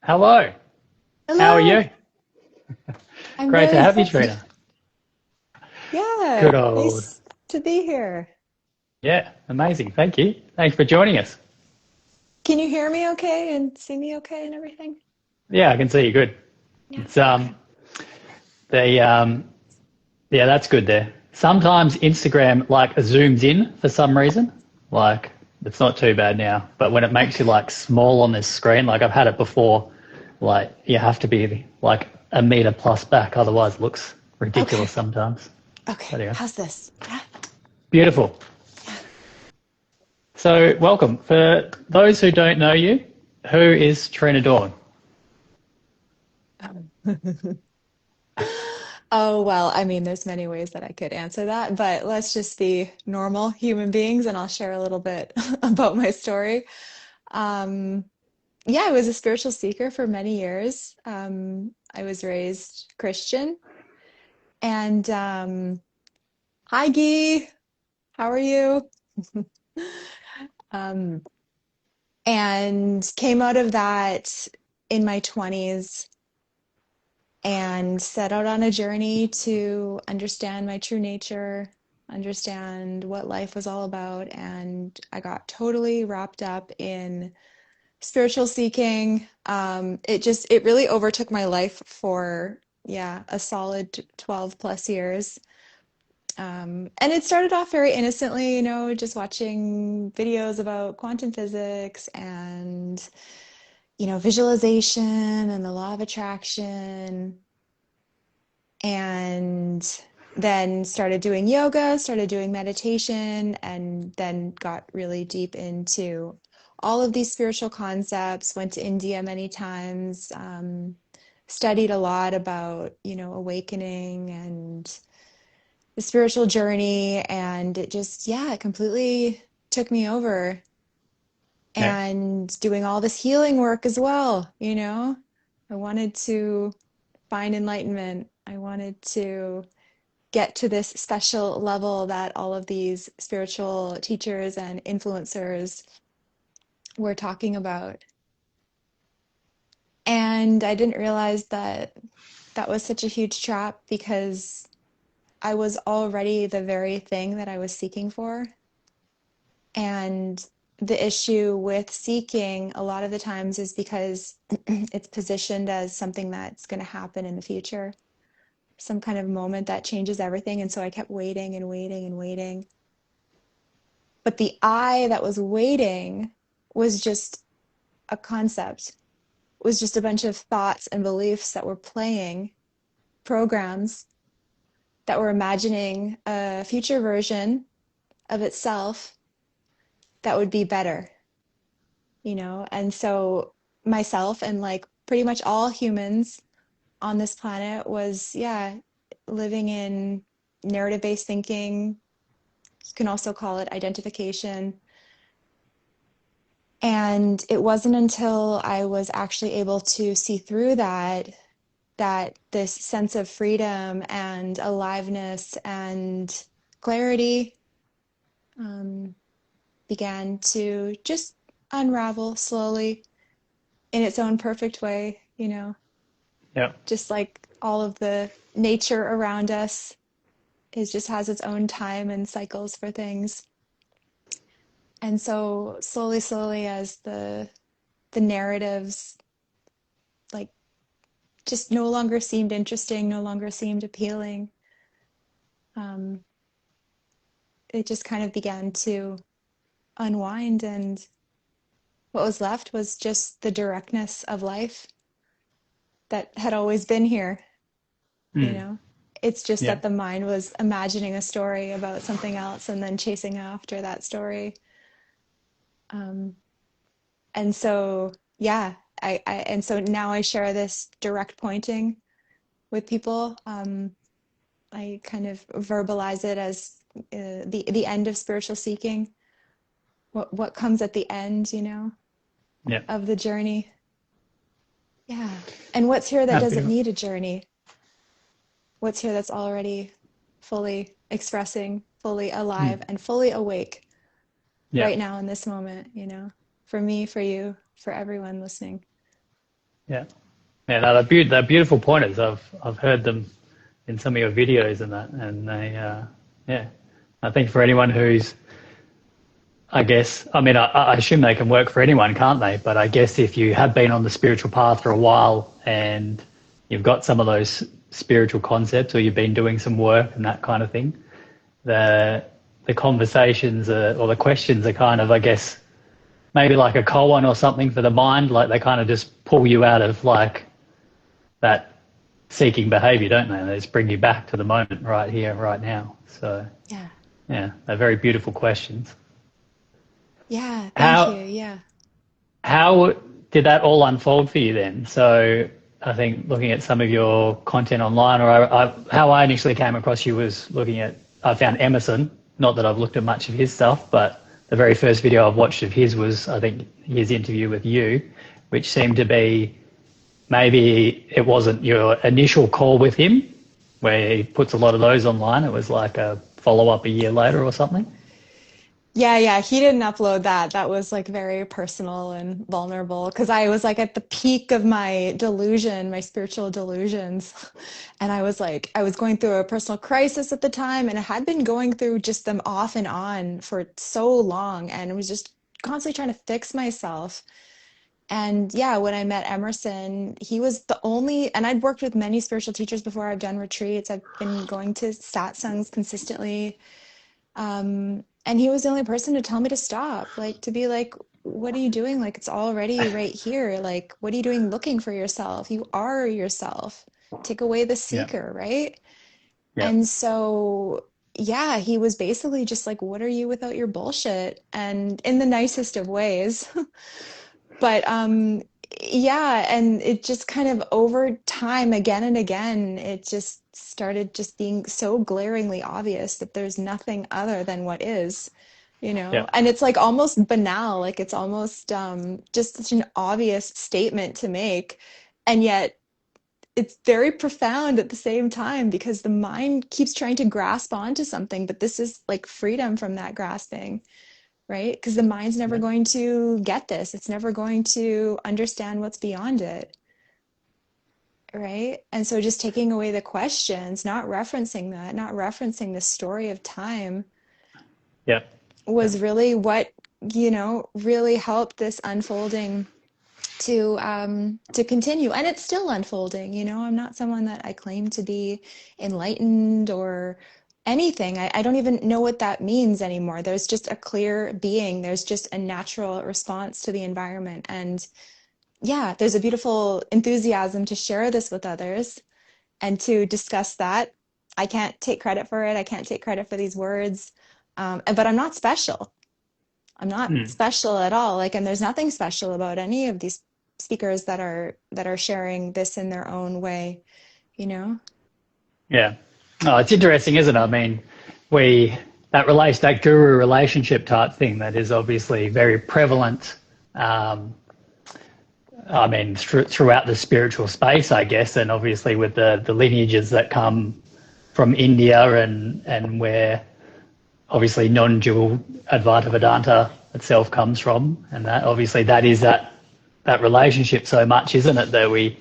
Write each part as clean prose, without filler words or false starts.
Hello. How are Hello, you? I'm Great to good. have you, Trina. Yeah, Good old. nice to be here. Yeah, amazing. Thank you. Thanks for joining us. Can you hear me okay and see me okay and everything? Yeah, I can see you good. Yeah, It's okay. the yeah, that's good there. Sometimes Instagram like zooms in for some reason. Like it's not too bad now, but when it makes you Okay. like small on this screen, like I've had it before, like you have to be like a meter plus back, otherwise it looks ridiculous Okay. sometimes. Okay. But anyway, How's this? Yeah. beautiful. Yeah. So, welcome. For those who don't know you, who is Trina Dawn? Um, Oh, well, I mean, there's many ways that I could answer that, but let's just be normal human beings and I'll share a little bit about my story. Um, yeah, I was a spiritual seeker for many years. I was raised Christian and hi, Gee. How are you? Um, and came out of that in my 20s and set out on a journey to understand my true nature, understand what life was all about. And I got totally wrapped up in spiritual seeking. It really overtook my life for, yeah, a solid 12 plus years. And it started off very innocently, just watching videos about quantum physics and, visualization and the law of attraction. And then started doing yoga, started doing meditation, and then got really deep into all of these spiritual concepts. Went to India many times, studied a lot about, awakening and the spiritual journey, and it just, yeah, it completely took me over. Yeah, And doing all this healing work as well, I wanted to find enlightenment. I wanted to get to this special level that all of these spiritual teachers and influencers were talking about. And I didn't realize that that was such a huge trap because I was already the very thing that I was seeking for. And the issue with seeking a lot of the times is because it's positioned as something that's going to happen in the future, some kind of moment that changes everything. And so I kept waiting and waiting and waiting. But the I that was waiting was just a concept, was just a bunch of thoughts and beliefs that were playing, programs that were imagining a future version of itself that would be better, And so myself and like pretty much all humans on this planet was, yeah, living in narrative-based thinking. You can also call it identification. And it wasn't until I was actually able to see through that this sense of freedom and aliveness and clarity um, began to just unravel slowly in its own perfect way, yeah, just like all of the nature around us is just has its own time and cycles for things. And so slowly, slowly, as the narratives like just no longer seemed interesting, no longer seemed appealing. Um, it just kind of began to unwind, and what was left was just the directness of life that had always been here, you mm, know? It's just yeah, that the mind was imagining a story about something else and then chasing after that story. Um, and so, yeah, and so now I share this direct pointing with people. I kind of verbalize it as the end of spiritual seeking. What comes at the end, yeah, of the journey. Yeah. And what's here that that's doesn't beautiful. need a journey? What's here that's already fully expressing, fully alive, Mm, and fully awake yeah, right now in this moment, For me, for you, for everyone listening. Yeah. Yeah, no, they're beautiful pointers. I've heard them in some of your videos and that, and yeah. I think for anyone who's, I guess, I mean, I assume they can work for anyone, can't they? But I guess if you have been on the spiritual path for a while and you've got some of those spiritual concepts, or you've been doing some work and that kind of thing, the conversations or the questions are kind of, I guess, maybe like a koan or something for the mind. Like they kind of just pull you out of like that seeking behavior, don't they? They just bring you back to the moment right here, right now. So Yeah. yeah, they're very beautiful questions. Yeah, thank you. How Yeah. how did that all unfold for you then? So I think looking at some of your content online, or how I initially came across you was looking at, I found Emerson. Not that I've looked at much of his stuff, but the very first video I've watched of his was, I think, his interview with you, which seemed to be, maybe it wasn't your initial call with him, where he puts a lot of those online. It was like a follow-up a year later or something. Yeah, yeah, he didn't upload that. That was like very personal and vulnerable because I was like at the peak of my delusion, my spiritual delusions. And I was like, I was going through a personal crisis at the time, and I had been going through just them off and on for so long, and it was just constantly trying to fix myself. And yeah, when I met Emerson, he was the only, and I'd worked with many spiritual teachers before. I've done retreats, I've been going to satsangs consistently. And he was the only person to tell me to stop, like to be like, what are you doing? Like it's already right here. Like, what are you doing looking for yourself? You are yourself. Take away the Yeah, seeker, right? yeah, And so, yeah, he was basically just like, what are you without your bullshit? And in the nicest of ways. But yeah, and it just kind of over time, again and again, it just started just being so glaringly obvious that there's nothing other than what is, you know? yeah, And it's like almost banal, like it's almost just such an obvious statement to make. And yet it's very profound at the same time because the mind keeps trying to grasp onto something, but this is like freedom from that grasping, right? Because the mind's never yeah, going to get this. It's never going to understand what's beyond it, right? And so just taking away the questions, not referencing that, not referencing the story of time yeah, yeah, was really what, really helped this unfolding to continue. And it's still unfolding, I'm not someone that I claim to be enlightened or anything. I don't even know what that means anymore. There's just a clear being, there's just a natural response to the environment. And yeah, there's a beautiful enthusiasm to share this with others and to discuss that. I can't take credit for it. I can't take credit for these words. But I'm not special. I'm not mm, special at all. Like, and there's nothing special about any of these speakers that are sharing this in their own way, you know? yeah. Oh, it's interesting, isn't it? I mean, that guru relationship type thing that is obviously very prevalent. Um, I mean, throughout the spiritual space, I guess, and obviously with the lineages that come from India and where obviously non-dual Advaita Vedanta itself comes from, and that obviously that is that relationship so much, isn't it? That we,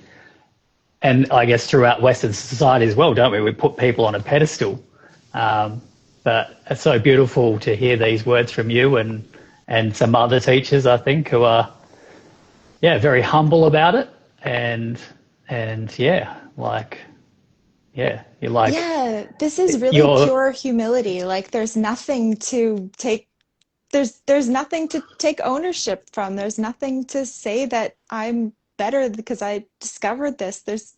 and I guess throughout Western society as well, don't we? We put people on a pedestal. But it's so beautiful to hear these words from you and some other teachers, I think, who are, yeah, very humble about it, and yeah, like, yeah, you're like, Yeah, this is really you're, pure humility. Like there's nothing to take ownership from. There's nothing to say that I'm better because I discovered this. There's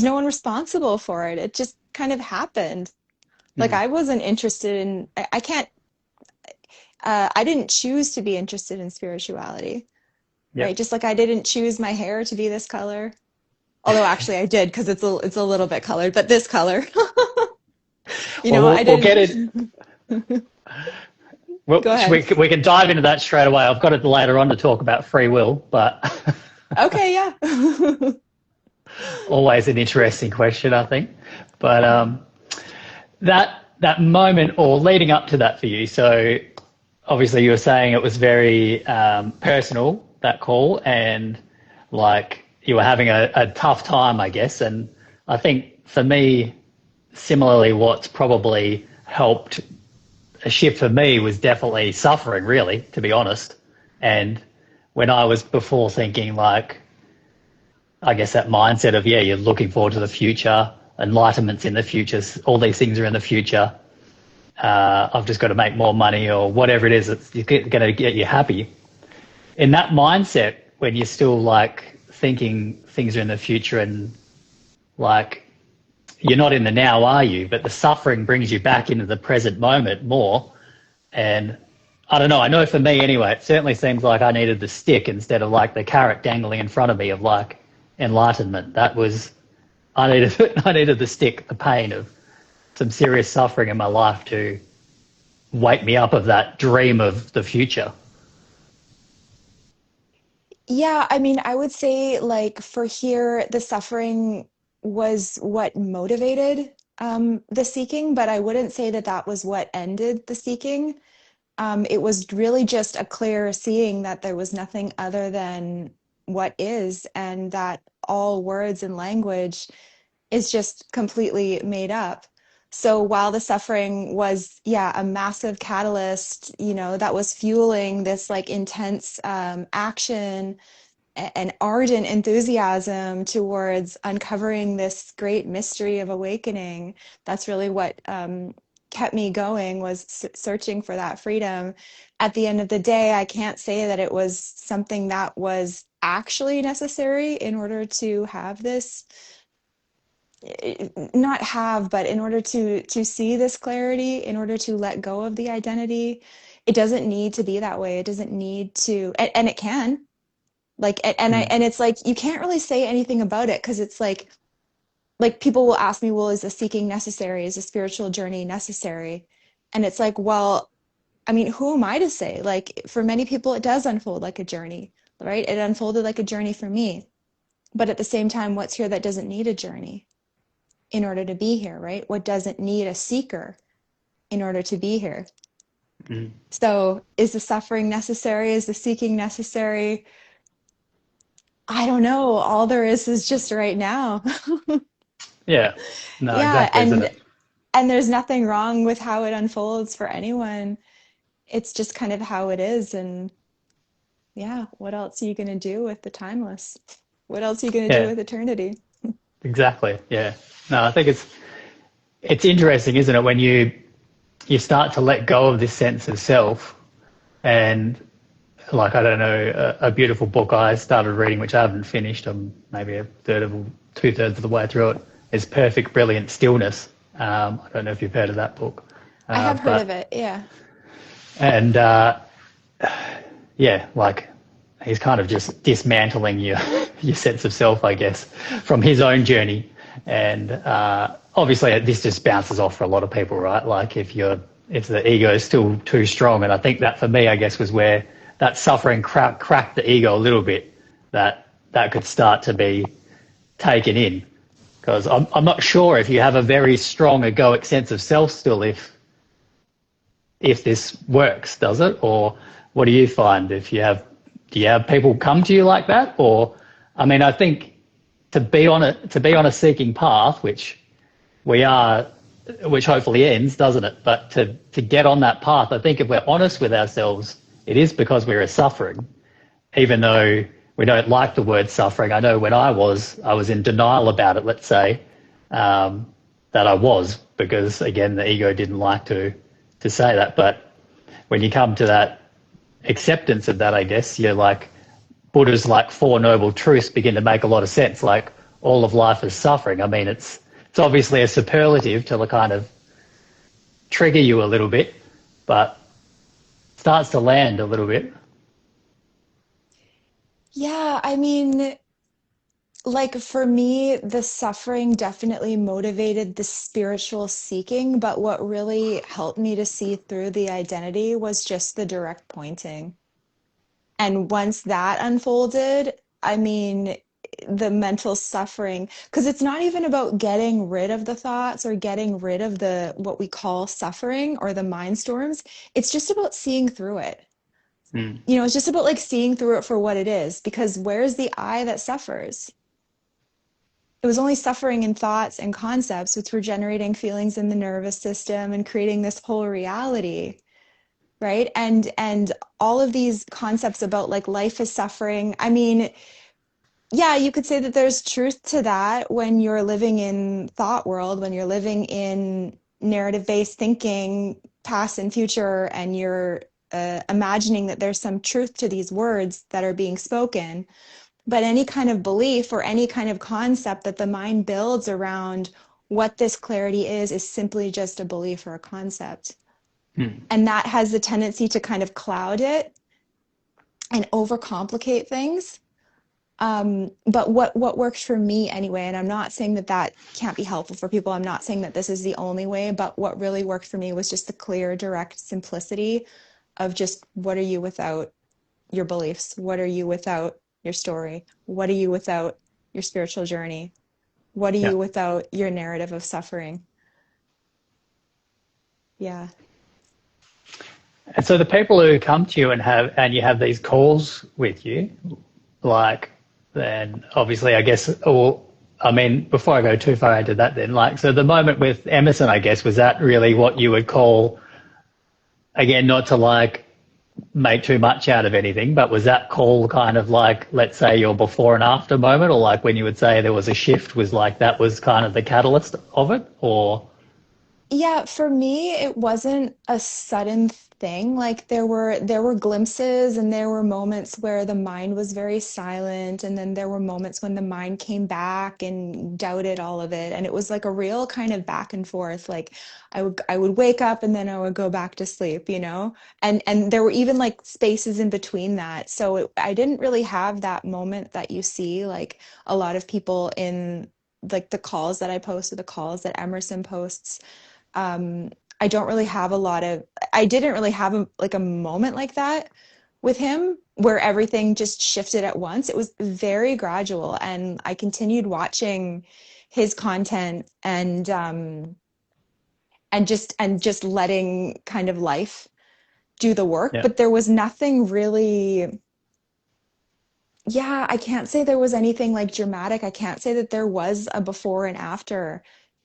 no one responsible for it. It just kind of happened. Like mm, I wasn't interested in I can't I didn't choose to be interested in spirituality, right? yep. Just like I didn't choose my hair to be this color. Although actually I did because it's a little bit colored, but this color. Well, I we'll get it. didn't. Well, Go ahead. we can dive into that straight away. I've got it later on to talk about free will, but Okay, yeah. always an interesting question, I think. But that moment or leading up to that for you. So obviously you were saying it was very personal, that call, and like you were having a tough time, I guess. And I think for me, similarly, what's probably helped a shift for me was definitely suffering, really, to be honest. And when I was before thinking like, I guess that mindset of, yeah, you're looking forward to the future, enlightenment's in the future, all these things are in the future. I've just got to make more money or whatever it is that's going to get you happy. In that mindset, when you're still like thinking things are in the future and like you're not in the now, are you? But the suffering brings you back into the present moment more. And I don't know. I know for me anyway, it certainly seems like I needed the stick instead of like the carrot dangling in front of me of like enlightenment. That was I needed I needed the stick, the pain of some serious suffering in my life to wake me up of that dream of the future. Yeah, I mean, I would say like for here, the suffering was what motivated the seeking, but I wouldn't say that that was what ended the seeking. It was really just a clear seeing that there was nothing other than what is, and that all words and language is just completely made up. So while the suffering was, yeah, a massive catalyst, that was fueling this like intense action and ardent enthusiasm towards uncovering this great mystery of awakening. That's really what kept me going, was searching for that freedom. At the end of the day, I can't say that it was something that was actually necessary in order to have this, not have, but in order to see this clarity, in order to let go of the identity. It doesn't need to be that way. It doesn't need to, and it can. Like, Mm. and it's like you can't really say anything about it because it's like people will ask me, well, is the seeking necessary? Is the spiritual journey necessary? And it's like, well, I mean, who am I to say? Like, for many people, it does unfold like a journey, right? It unfolded like a journey for me. But at the same time, what's here that doesn't need a journey in order to be here, right? What doesn't need a seeker in order to be here? Mm. So, is the suffering necessary? Is the seeking necessary? I don't know. All there is just right now. Yeah. No, Yeah, exactly, isn't it? and there's nothing wrong with how it unfolds for anyone. It's just kind of how it is. And yeah, what else are you going to do with the timeless? What else are you going to do Yeah, with eternity? exactly. Yeah. No, I think it's interesting, isn't it, when you start to let go of this sense of self and like I don't know a beautiful book I started reading which I haven't finished. I'm maybe a third of two-thirds of the way through it. Is Perfect Brilliant Stillness. I don't know if you've heard of that book, I have heard of but it. Yeah. and yeah, like he's kind of just dismantling your your sense of self, I guess, from his own journey. And obviously, this just bounces off for a lot of people, right? Like if the ego is still too strong, and I think that for me, I guess, was where that suffering cracked the ego a little bit. That could start to be taken in, because I'm not sure if you have a very strong egoic sense of self still, if this works, does it? Or what do you find if you have, do you have people come to you like that? Or, I mean, I think to be on a seeking path, which we are, which hopefully ends, doesn't it? But to get on that path, I think if we're honest with ourselves, it is because we are suffering, even though we don't like the word suffering. I know when I was in denial about it, let's say, that I was, because again, the ego didn't like to say that. But when you come to that acceptance of that, I guess you're like Buddha's like Four Noble Truths begin to make a lot of sense. Like all of life is suffering. I mean, it's obviously a superlative to kind of trigger you a little bit, but starts to land a little bit. Yeah, I mean, like for me, the suffering definitely motivated the spiritual seeking, but what really helped me to see through the identity was just the direct pointing. And once that unfolded, I mean, the mental suffering, because it's not even about getting rid of the thoughts or getting rid of the what we call suffering or the mind storms. It's just about seeing through it. Mm. It's just about like seeing through it for what it is, because where's the I that suffers? It was only suffering in thoughts and concepts, which were generating feelings in the nervous system and creating this whole reality, right? And all of these concepts about like life is suffering. I mean, yeah, you could say that there's truth to that when you're living in thought world, when you're living in narrative-based thinking, past and future, and you're imagining that there's some truth to these words that are being spoken. But any kind of belief or any kind of concept that the mind builds around what this clarity is simply just a belief or a concept. Mm. And that has the tendency to kind of cloud it and overcomplicate things. But what works for me anyway, and I'm not saying that that can't be helpful for people. I'm not saying that this is the only way, but what really worked for me was just the clear, direct simplicity of just what are you without your beliefs? What are you without your story? What are you without your spiritual journey? What are Yeah. you without your narrative of suffering? Yeah. And so the people who come to you and you have these calls with you, like, then obviously I guess, or I mean, before I go too far into that, then like, so the moment with Emerson, I guess, was that really what you would call, again, not to like make too much out of anything, but was that call kind of like, let's say, your before and after moment, or like when you would say there was a shift, was like that was kind of the catalyst of it, or Yeah, for me, it wasn't a sudden thing. Like there were glimpses and there were moments where the mind was very silent, and then there were moments when the mind came back and doubted all of it. And it was like a real kind of back and forth. Like I would wake up and then I would go back to sleep, you know? And there were even like spaces in between that. So I didn't really have that moment that you see like a lot of people in like the calls that I post or the calls that Emerson posts. um, I don't really have a lot of, I didn't really have like a moment like that with him where everything just shifted at once. It was very gradual, and I continued watching his content and just letting kind of life do the work. yeah, But there was nothing really, yeah, I can't say there was anything like dramatic. I can't say that there was a before and after.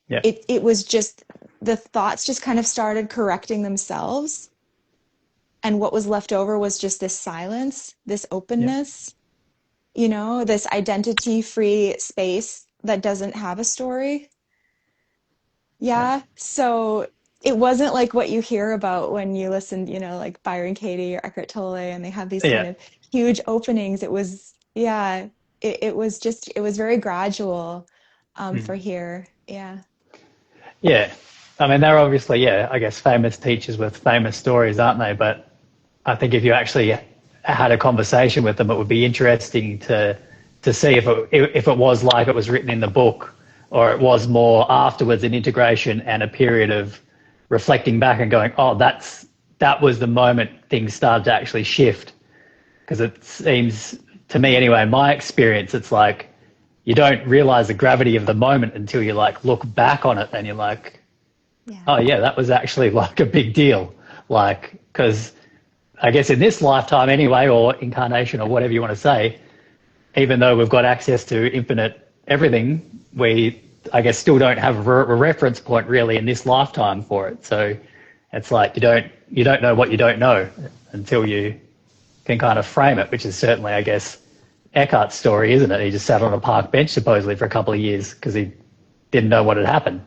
yeah, It was just the thoughts just kind of started correcting themselves, and what was left over was just this silence, this yeah, openness, this identity free space that doesn't have a story. yeah, Yeah, so it wasn't like what you hear about when you listen, like Byron Katie or Eckhart Tolle, and they have these kind yeah. of huge openings. It was, yeah, it was very gradual, for Mm. here. Yeah. Yeah. I mean, they're obviously, yeah, I guess famous teachers with famous stories, aren't they? But I think if you actually had a conversation with them, it would be interesting to see if it was like it was written in the book, or it was more afterwards an integration and a period of reflecting back and going, oh, that was the moment things started to actually shift. Because it seems to me anyway, in my experience, it's like you don't realize the gravity of the moment until you like look back on it and you're like, Yeah. oh yeah, that was actually like a big deal. Like, because I guess in this lifetime anyway, or incarnation or whatever you want to say, even though we've got access to infinite everything, we, I guess, still don't have a reference point really in this lifetime for it. So it's like you don't know what you don't know until you can kind of frame it, which is certainly, I guess, Eckhart's story, isn't it? He just sat on a park bench supposedly for a couple of years because he didn't know what had happened.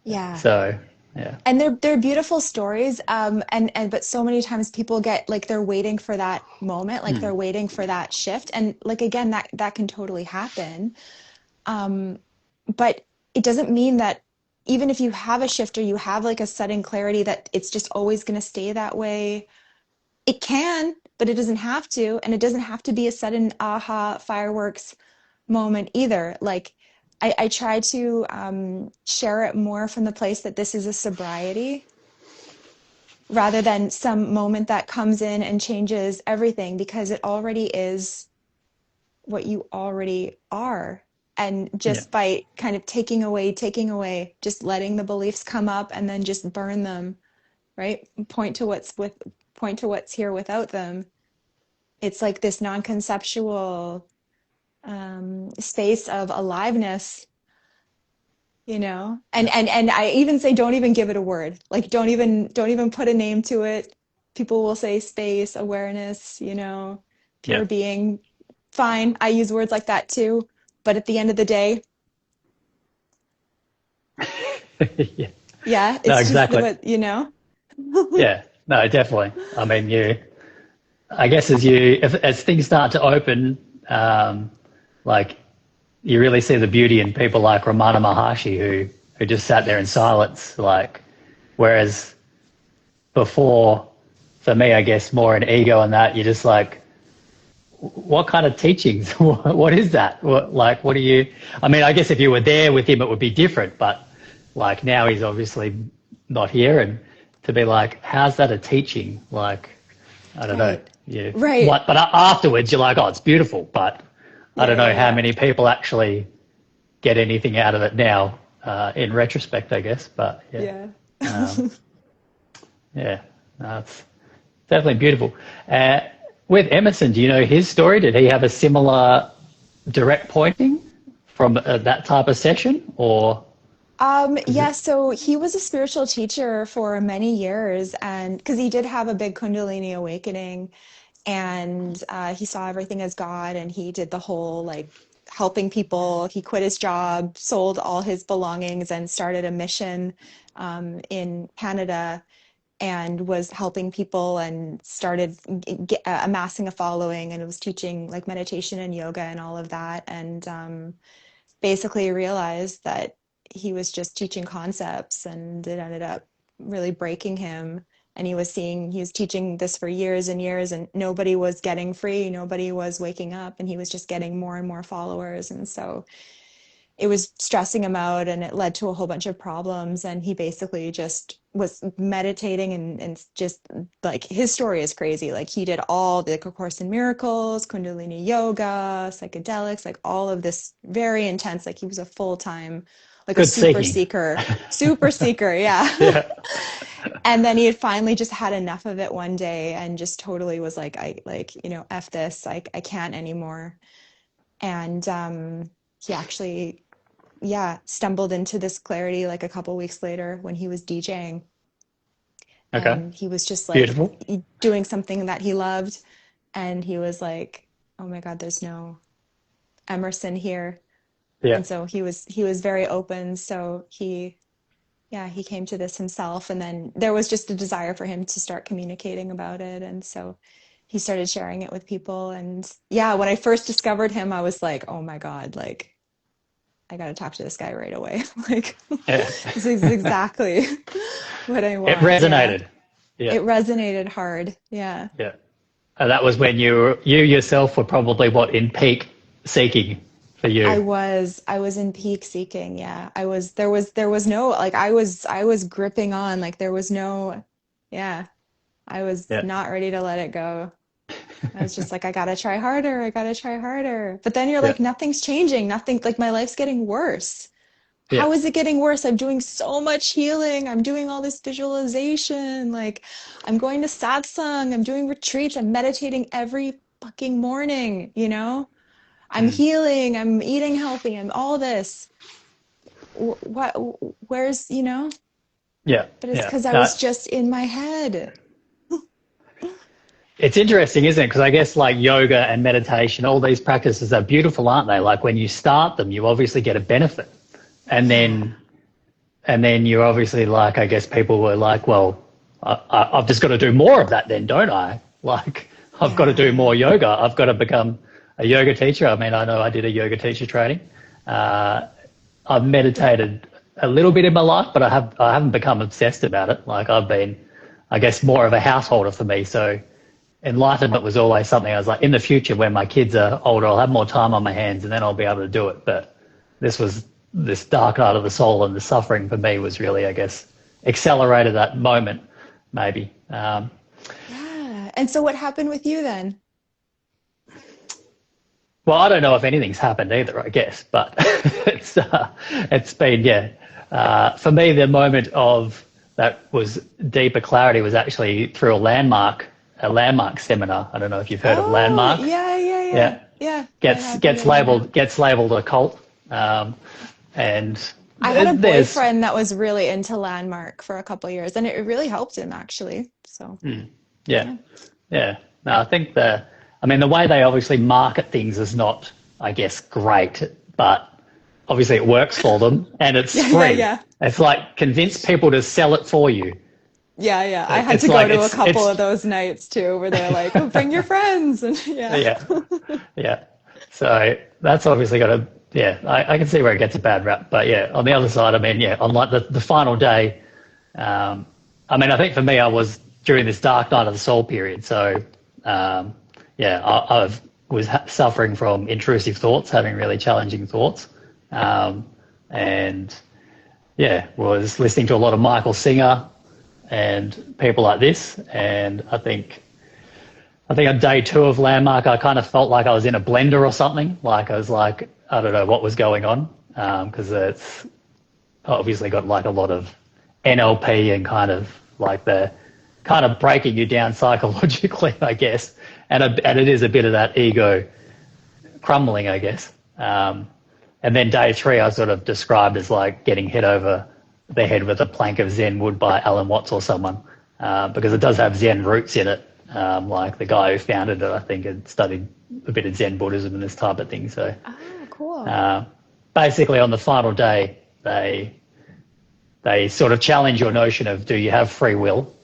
Yeah. So, yeah, And they're beautiful stories. And but so many times people get like they're waiting for that moment, like they're waiting for that shift. And like again, that can totally happen. Um, but it doesn't mean that even if you have a shift or you have like a sudden clarity that it's just always going to stay that way. It can, but it doesn't have to, and it doesn't have to be a sudden aha fireworks moment either. Like I try to share it more from the place that this is a sobriety rather than some moment that comes in and changes everything, because it already is what you already are. And yeah, just by kind of taking away, just letting the beliefs come up and then just burn them, right? Point to what's here without them. It's like this non-conceptual space of aliveness, you know? And I even say don't even give it a word. Like don't even put a name to it. People will say space, awareness, Yeah. pure being. Fine. I use words like that too. But at the end of the day, Yeah. yeah, No, it's just exactly. what, Yeah. No, definitely. I mean, I guess as things start to open, like you really see the beauty in people like Ramana Maharshi who just sat there in Yes. silence, like, whereas before, for me, I guess more an ego and that you're just like, what kind of teachings? What is that? What do you? I mean, I guess if you were there with him, it would be different. But like now, he's obviously not here, and to be like, how's that a teaching? Like, I don't know. Right. Yeah. Right. What? But afterwards, you're like, oh, it's beautiful. But I Yeah, don't yeah, know how yeah. many people actually get anything out of it now. In retrospect, I guess. But yeah, Yeah. um, yeah, no, it's definitely beautiful. Uh, with Emerson, do you know his story? Did he have a similar direct pointing from that type of session, or is Yeah, it? so he was a spiritual teacher for many years, and because he did have a big Kundalini awakening, and he saw everything as God, and he did the whole like helping people. He quit his job, sold all his belongings, and started a mission in Canada, and was helping people and started amassing a following, and was teaching like meditation and yoga and all of that, and basically realized that he was just teaching concepts, and it ended up really breaking him. And he was teaching this for years and years, and nobody was getting free, nobody was waking up, and he was just getting more and more followers. And so it was stressing him out, and it led to a whole bunch of problems. And he basically just was meditating, and just like his story is crazy. Like he did all the Course in Miracles, Kundalini yoga, psychedelics, like all of this very intense. Like he was a full-time, like a Good seeking? super seeker. Yeah. Yeah. And then he had finally just had enough of it one day and just totally was like, F this, I can't anymore. And he actually, yeah, stumbled into this clarity like a couple weeks later when he was DJing, Okay. and he was just like Beautiful. doing something that he loved, and he was like, "Oh my God, there's no Emerson here." Yeah. And so he was very open. So he came to this himself, and then there was just a desire for him to start communicating about it, and so he started sharing it with people. And yeah, when I first discovered him, I was like, "Oh my God, like I got to talk to this guy right away." Like, Yeah. this is exactly what I It want. Yeah. resonated. Yeah. It resonated hard. Yeah. Yeah. And that was when you yourself were probably what in peak seeking for you. I was in peak seeking. Yeah. There was no, like, I was gripping on, like, there was no, yeah, I was Yeah. not ready to let it go. I was just like, I gotta try harder. I gotta try harder. But then you're Yeah. like, nothing's changing. Nothing, like, my life's getting worse. Yeah. How is it getting worse? I'm doing so much healing. I'm doing all this visualization. Like, I'm going to satsang. I'm doing retreats. I'm meditating every fucking morning, you know? I'm Mm. healing. I'm eating healthy. I'm all this. What, where's, Yeah. but it's Yeah. because I was just in my head. It's interesting, isn't it? Because I guess like yoga and meditation, all these practices are beautiful, aren't they? Like when you start them, you obviously get a benefit. And Yeah. then you obviously like, I guess people were like, well, I've just got to do more of that then, don't I? Like I've got to do Yeah. more yoga. I've got to become a yoga teacher. I mean, I know I did a yoga teacher training. Uh, I've meditated a little bit in my life, but I haven't become obsessed about it. Like I've been, I guess, more of a householder for me. So enlightenment was always something I was like, in the future when my kids are older, I'll have more time on my hands and then I'll be able to do it. But this dark night of the soul and the suffering for me was really, I guess, accelerated that moment, maybe. Yeah. And so what happened with you then? Well, I don't know if anything's happened either, I guess, but it's been, yeah. For me, the moment of that was deeper clarity was actually through a landmark a landmark seminar. I don't know if you've heard of Oh, landmark. yeah, yeah, yeah. Yeah, Yeah, I gets have heard gets of Landmark. labeled a cult, and I had a there's boyfriend that was really into Landmark for a couple years, and it really helped him actually. So, yeah, yeah. yeah. No, I think I mean, the way they obviously market things is not, I guess, great, but obviously it works for them and it's Yeah, yeah, free. yeah. It's like convince people to sell it for you. Yeah, yeah. I had It's to go like to a couple it's of those nights too, where they're like, "Oh, bring your friends," and yeah. yeah, yeah. So that's obviously got a yeah. I can see where it gets a bad rap, but yeah, on the other side, I mean, yeah, on like the final day, I mean, I think for me, I was during this dark night of the soul period. So yeah, I was suffering from intrusive thoughts, having really challenging thoughts, and yeah, was listening to a lot of Michael Singer and people like this, and I think on day 2 of Landmark, I kind of felt like I was in a blender or something. Like I was like, I don't know what was going on, because it's obviously got like a lot of NLP and kind of like the kind of breaking you down psychologically, I guess. And it is a bit of that ego crumbling, I guess. And then day 3, I sort of described as like getting hit over the head with a plank of Zen wood by Alan Watts or someone, because it does have Zen roots in it. Like the guy who founded it, I think, had studied a bit of Zen Buddhism and this type of thing. So Oh, cool. basically on the final day, they sort of challenge your notion of, do you have free will?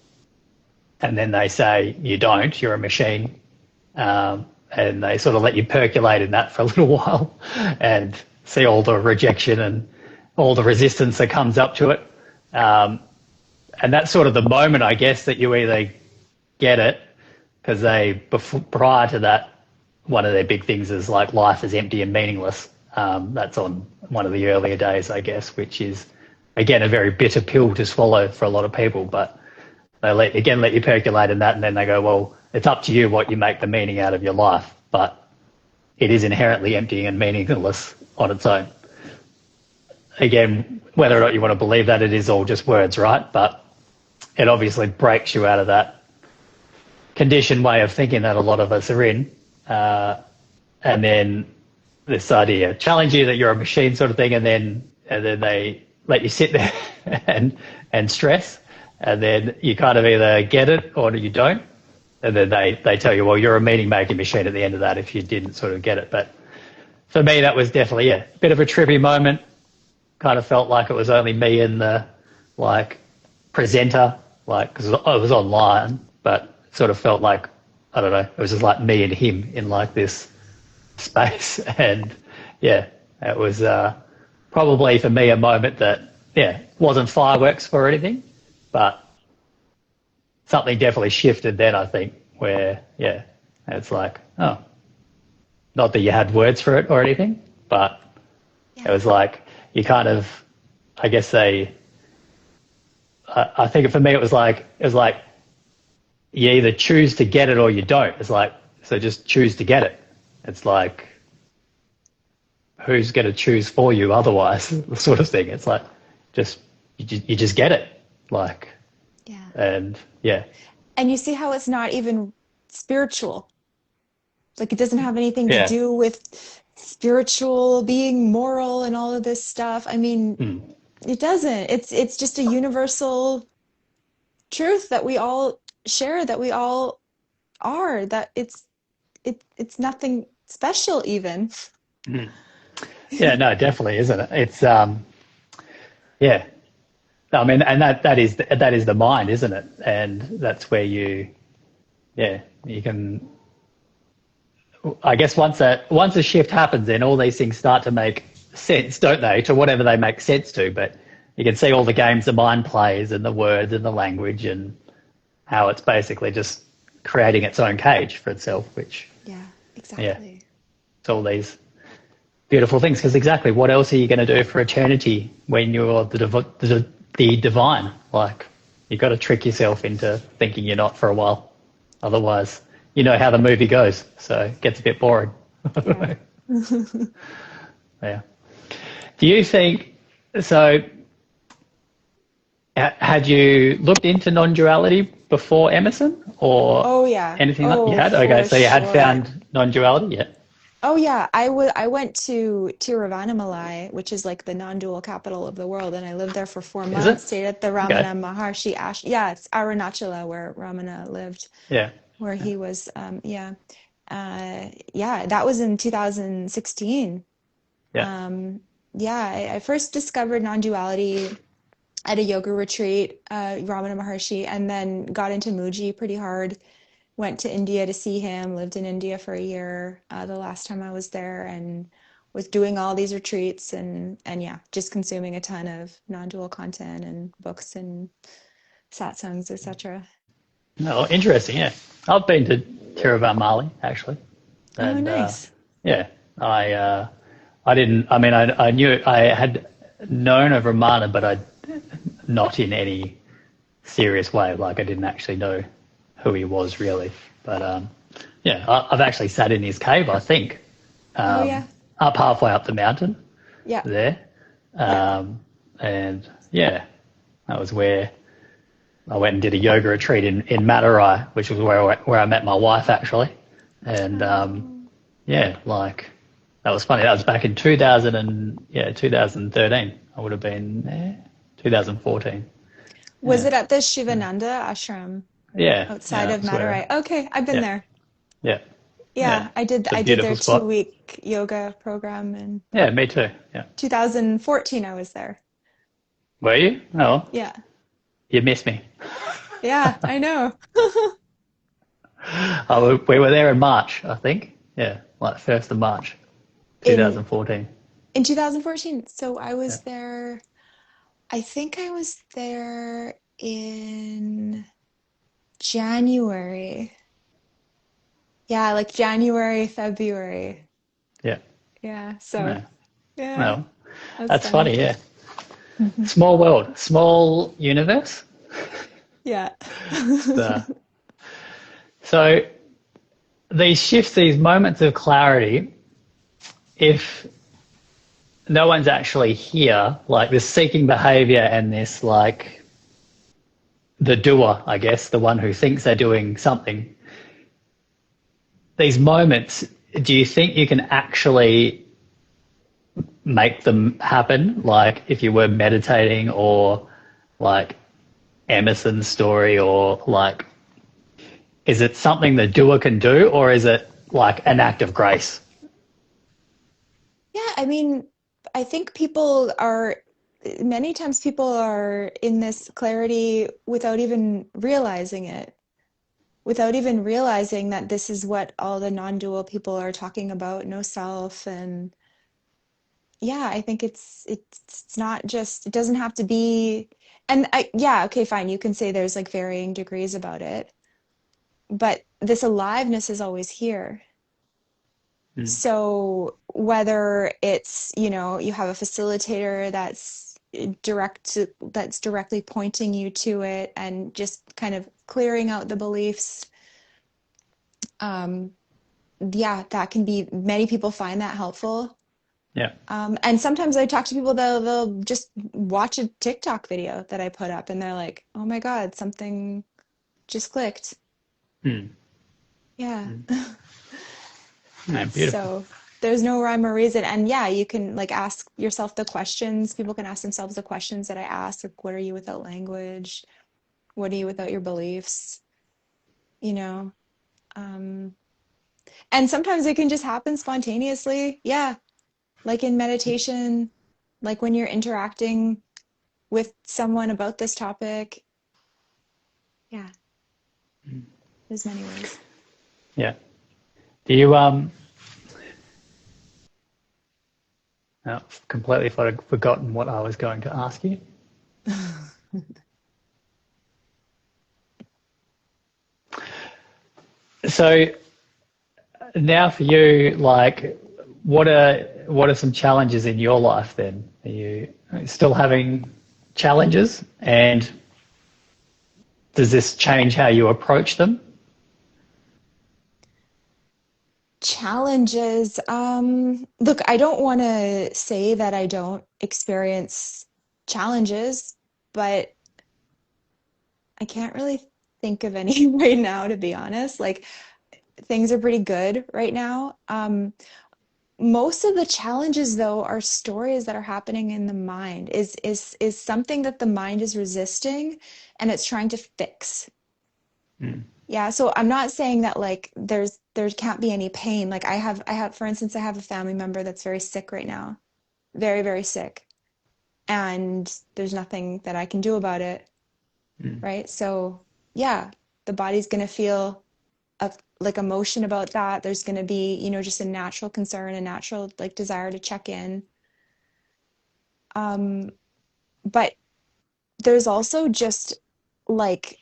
And then they say, you don't, you're a machine. And they sort of let you percolate in that for a little while and see all the rejection and all the resistance that comes up to it. And that's sort of the moment, I guess, that you either get it, because prior to that, one of their big things is like life is empty and meaningless. That's on one of the earlier days, I guess, which is, again, a very bitter pill to swallow for a lot of people. But they let you percolate in that, and then they go, well, it's up to you what you make the meaning out of your life, but it is inherently empty and meaningless on its own. Again, whether or not you want to believe that, it is all just words, right? But it obviously breaks you out of that conditioned way of thinking that a lot of us are in. And then this idea challenge you that you're a machine sort of thing, and then they let you sit there and stress, and then you kind of either get it or you don't, and then they tell you, well, you're a meaning making machine at the end of that if you didn't sort of get it. But for me, that was definitely a bit of a trippy moment. Kind of felt like it was only me and the like presenter, like, because I was online, but sort of felt like, I don't know, it was just like me and him in like this space. And yeah, it was probably for me a moment that, yeah, wasn't fireworks or anything, but something definitely shifted then, I think, where, yeah, it's like, oh, not that you had words for it or anything, but it was like you kind of, I guess I think for me it was like you either choose to get it or you don't. It's like, so just choose to get it. It's like, who's going to choose for you otherwise, sort of thing. It's like, you just get it. Like, Yeah. and yeah. And you see how it's not even spiritual. Like it doesn't have anything to Yeah. do with spiritual being moral and all of this stuff. I mean, it doesn't. It's just a universal truth that we all share, that we all are, that it's nothing special even. Yeah, no, definitely, isn't it? It's, yeah. I mean, and that is the mind, isn't it? And that's where you can, I guess once a shift happens, then all these things start to make sense, don't they? To whatever they make sense to. But you can see all the games the mind plays and the words and the language and how it's basically just creating its own cage for itself, which, Yeah, yeah, exactly. it's all these beautiful things. Because exactly, what else are you going to do for eternity when you're the divine? Like, you've got to trick yourself into thinking you're not for a while. Otherwise, you know how the movie goes, so it gets a bit boring. Yeah. Yeah. Do you think, so had you looked into non-duality before Emerson or Oh yeah. anything like you Oh, had? Okay, for so you had sure. found non-duality, yeah. Oh yeah, I went to Tiruvannamalai, which is like the non-dual capital of the world, and I lived there for four Is it? months. Stayed at the Okay. Ramana Maharshi Ash. Yeah, it's Arunachala where Ramana lived, Yeah. where he was. Yeah, that was in 2016. Yeah. Um, yeah, I first discovered non-duality at a yoga retreat, Ramana Maharshi, and then got into Muji pretty hard. Went to India to see him, lived in India for a year, the last time I was there, and was doing all these retreats and yeah, just consuming a ton of non-dual content and books and satsangs, etc. No, interesting, yeah. I've been to Tiruvannamalai actually. Oh, And nice. yeah, I didn't I mean I knew I had known of Ramana but I not in any serious way. Like I didn't actually know who he was really. But yeah, I've actually sat in his cave, I think, Oh yeah. up halfway up the mountain Yeah. there. Yeah. And yeah, that was where I went and did a yoga retreat in Matarai, which was where I met my wife actually. And Oh. yeah, like that was funny. That was back in 2000 and yeah 2013. I would have been there 2014. Was Yeah, it at the Shivananda ashram yeah, outside yeah. of That's where. Madurai? Okay, I've been Yeah, there. yeah, yeah. Yeah, I did It's a I did their beautiful spot. 2 week yoga program in Yeah, me too. Yeah. 2014 I was there. Were you? Oh, Yeah. you missed me. Yeah, I know. Oh, we were there in March, I think. Yeah, like 1st of March, In 2014. in 2014. So I Yeah. was there, I think I was there in January. Yeah, like January, February. Yeah. Yeah, so Yeah. yeah, Well, that's that's funny. funny. Yeah. Small world, small universe. Yeah. So, so these shifts, these moments of clarity, if no one's actually here, like this seeking behavior and this like the doer, I guess, the one who thinks they're doing something, these moments, do you think you can actually make them happen? Like if you were meditating or like Emerson's story or like, is it something the doer can do or is it like an act of grace? Yeah, I mean, I think many times people are in this clarity without even realizing it, without even realizing that this is what all the non-dual people are talking about, no self. And yeah, I think it's not just, it doesn't have to be, and yeah, okay, fine, you can say there's like varying degrees about it, but this aliveness is always here. Mm. So whether it's, you have a facilitator that's directly pointing you to it and just kind of clearing out the beliefs, um, yeah, that can be, many people find that helpful. Yeah. And sometimes I talk to people, they'll just watch a TikTok video that I put up and they're like, oh my God, something just clicked. Mm. Yeah. Yeah, beautiful. So there's no rhyme or reason. And yeah, you can like ask yourself the questions. People can ask themselves the questions that I ask, like, what are you without language? What are you without your beliefs? You know? Um, and sometimes it can just happen spontaneously. Yeah. Like in meditation, like when you're interacting with someone about this topic. Yeah, there's many ways. Yeah. Do you no, completely forgotten what I was going to ask you. So now for you, like, what are some challenges in your life? Then are you still having challenges, and does this change how you approach them? Challenges. Look, I don't want to say that I don't experience challenges, but I can't really. think of any right now, to be honest. Like things are pretty good right now. Most of the challenges though are stories that are happening in the mind, is something that the mind is resisting and it's trying to fix. Mm. Yeah, so I'm not saying that like there can't be any pain. Like I have for instance, I have a family member that's very sick right now. Very, very sick. And there's nothing that I can do about it, Mm. right? So, yeah, the body's going to feel a like emotion about that. There's going to be, just a natural concern, a natural like desire to check in. Um, but there's also just like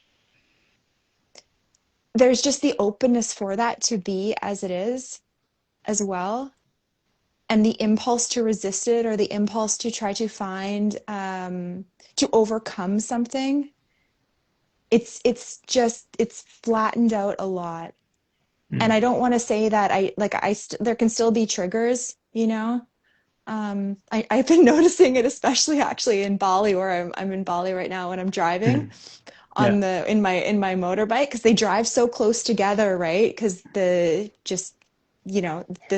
there's just the openness for that to be as it is as well. And the impulse to resist it or the impulse to try to find to overcome something, it's flattened out a lot. And Mm. I don't want to say that there can still be triggers, you know. I've been noticing it, especially actually in Bali, where I'm in Bali right now when I'm driving Mm. Yeah. in my motorbike, because they drive so close together, right? Because the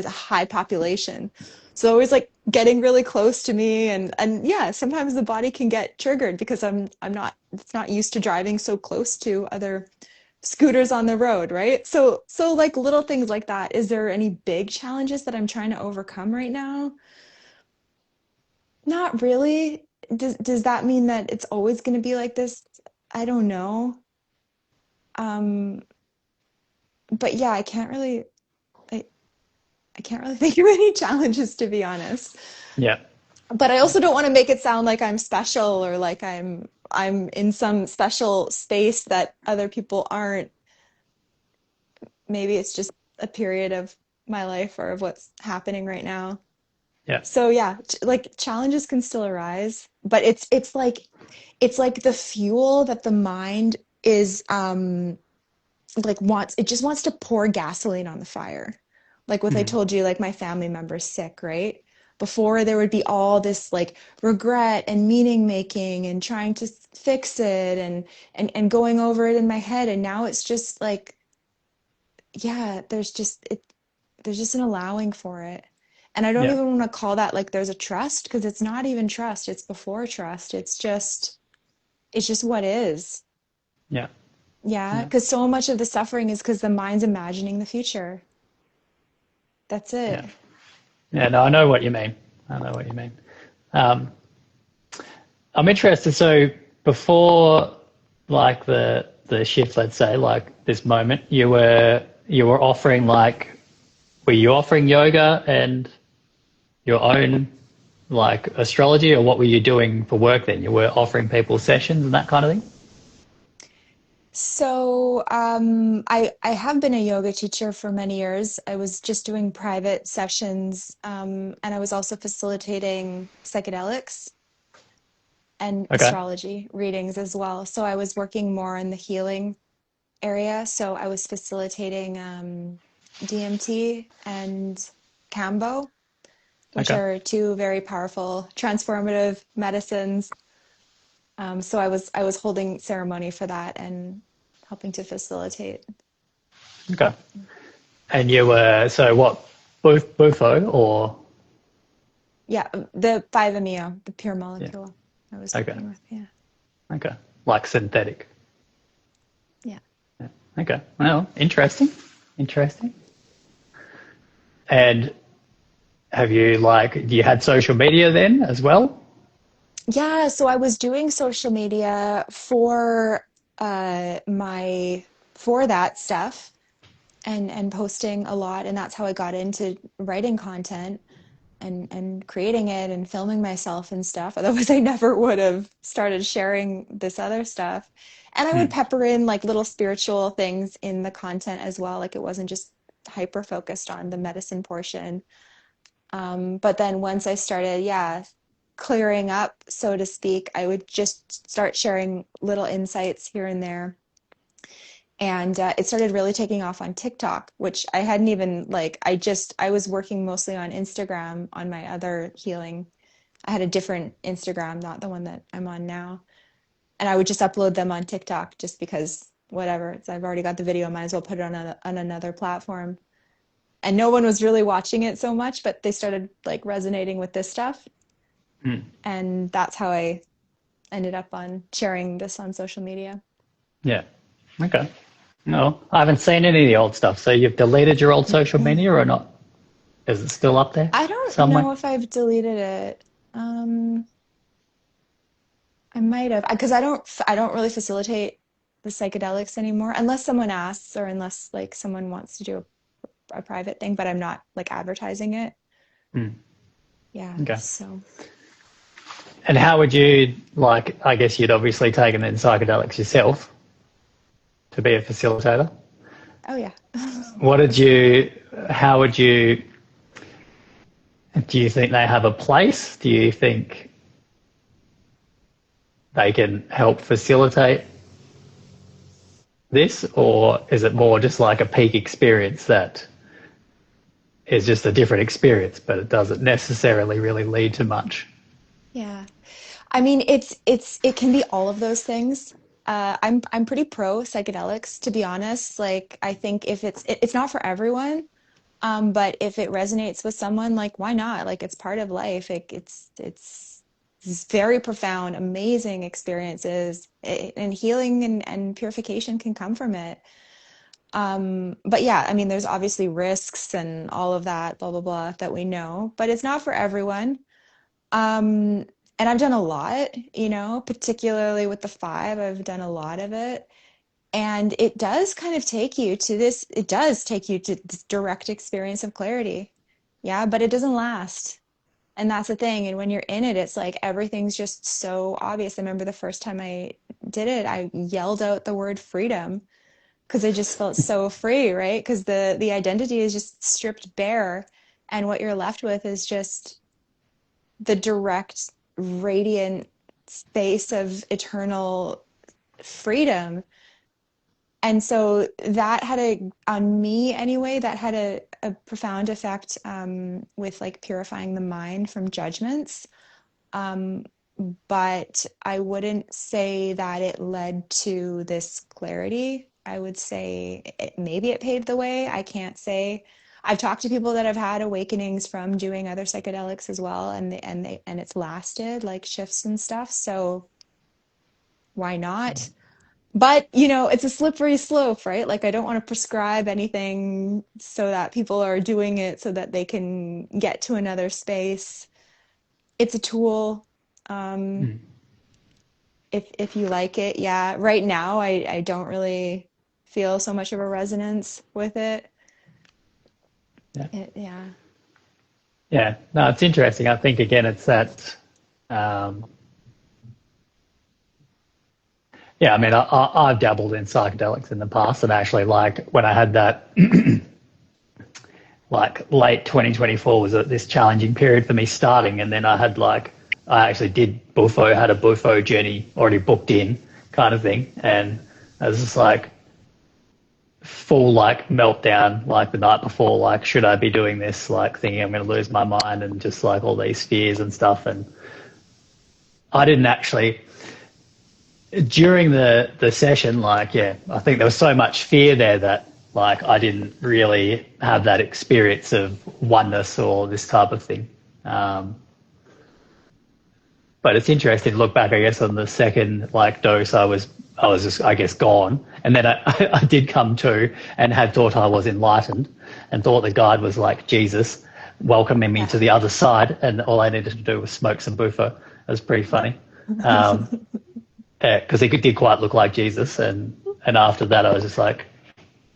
high population. So always like getting really close to me, and yeah, sometimes the body can get triggered because I'm not it's not used to driving so close to other scooters on the road, right? So like little things like that. Is there any big challenges that I'm trying to overcome right now? Not really. Does that mean that it's always going to be like this? I don't know. Um, but yeah, I, I can't really think of any challenges, to be honest. Yeah. But I Yeah. also don't want to make it sound like I'm special or like I'm in some special space that other people aren't. Maybe it's just a period of my life or of what's happening right now. Yeah. So yeah, like challenges can still arise, but it's like the fuel that the mind is like wants it just wants to pour gasoline on the fire. Like what I Mm. told you, like my family member's sick, right? Before there would be all this like regret and meaning making and trying to fix it and going over it in my head, and now it's just like yeah, there's just an allowing for it. And I don't Yeah. even want to call that like there's a trust, because it's not even trust, it's before trust. It's just what is. Yeah. Yeah, Yeah. because so much of the suffering is because the mind's imagining the future. That's Yeah. it. Yeah. No, I know what you mean. I know what you mean. Um, I'm interested. So before, like the shift, let's say, like this moment, you were offering like, were you offering yoga and your own like astrology, or what were you doing for work then? You were offering people sessions and that kind of thing? So, I have been a yoga teacher for many years. I was just doing private sessions, and I was also facilitating psychedelics and Okay. astrology readings as well. So I was working more in the healing area. So I was facilitating DMT and Cambo, which Okay. are two very powerful transformative medicines. So I was holding ceremony for that and helping to facilitate. Okay. And you were, so what, Bufo or? Yeah, the 5-MeO, the pure Yeah. molecule I was Okay. working with. Yeah, Okay. Like synthetic. yeah. Yeah. Okay. Well, interesting. Interesting. And have you like, you had social media then as well? Yeah, so I was doing social media my for that stuff and posting a lot, and that's how I got into writing content and creating it and filming myself and stuff. Otherwise, I never would have started sharing this other stuff. And I would Hmm. pepper in like little spiritual things in the content as well. Like it wasn't just hyper focused on the medicine portion. But then once I started, yeah, clearing up, so to speak, I would just start sharing little insights here and there. And it started really taking off on TikTok, which I hadn't even like, I was working mostly on Instagram on my other healing. I had a different Instagram, not the one that I'm on now. And I would just upload them on TikTok just because whatever. I've already got the video, might as well put it on another platform. And no one was really watching it so much, but they started like resonating with this stuff. Mm. And that's how I ended up on sharing this on social media. Yeah. Okay. No, I haven't seen any of the old stuff. So you've deleted your old social media or not? Is it still up there I don't somewhere? know if I've deleted it. I might have, because I don't really facilitate the psychedelics anymore unless someone asks or unless like someone wants to do a private thing, but I'm not like advertising it. Mm. Yeah, Okay. so And how would you like? I guess you'd obviously taken in psychedelics yourself to be a facilitator. oh yeah. What did you? How would you? Do you think they have a place? Do you think they can help facilitate this, or is it more just like a peak experience that is just a different experience, but it doesn't necessarily really lead to much? Yeah. I mean, it can be all of those things. I'm pretty pro psychedelics, to be honest. Like, I think if it's not for everyone, but if it resonates with someone, like, why not? Like, it's part of life. It's very profound, amazing experiences, and healing and purification can come from it. But yeah, I mean, there's obviously risks and all of that, blah blah blah, that we know, but it's not for everyone. Um, and I've done a lot, particularly with the five, I've done a lot of it. And it does kind of take you to this, it does take you to this direct experience of clarity. Yeah, but it doesn't last. And that's the thing. And when you're in it, it's like everything's just so obvious. I remember the first time I did it, I yelled out the word freedom because I just felt so free, right? Because the identity is just stripped bare. And what you're left with is just the direct, radiant space of eternal freedom. And so that had on me anyway, that had a profound effect with like purifying the mind from judgments. Um, but I wouldn't say that it led to this clarity. I would say maybe it paved the way. I can't say. I've talked to people that have had awakenings from doing other psychedelics as well, and it's lasted like shifts and stuff. So why not? But, it's a slippery slope, right? Like, I don't want to prescribe anything so that people are doing it so that they can get to another space. It's a tool. Um, Mm. if you like it, yeah. Right now, I don't really feel so much of a resonance with it. Yeah. Yeah. Yeah. No, it's interesting. I think again, it's that. Um, yeah, I mean, I've dabbled in psychedelics in the past, and actually, like when I had that, like late 2024 was this challenging period for me starting, and then I had like I actually did Bufo, had a Bufo journey already booked in, kind of thing, and I was just like full like meltdown like the night before, like should I be doing this, like thinking I'm going to lose my mind and just like all these fears and stuff, and I didn't actually during the session, like, yeah, I think there was so much fear there that like I didn't really have that experience of oneness or this type of thing. Um, but it's interesting to look back, I guess, on the second like dose. I was just, I guess, gone, and then I did come to and had thought I was enlightened, and thought the guide was like Jesus, welcoming me Yeah. to the other side, and all I needed to do was smoke some bufo. It was pretty funny. Um, because he did quite look like Jesus, and after that I was just like,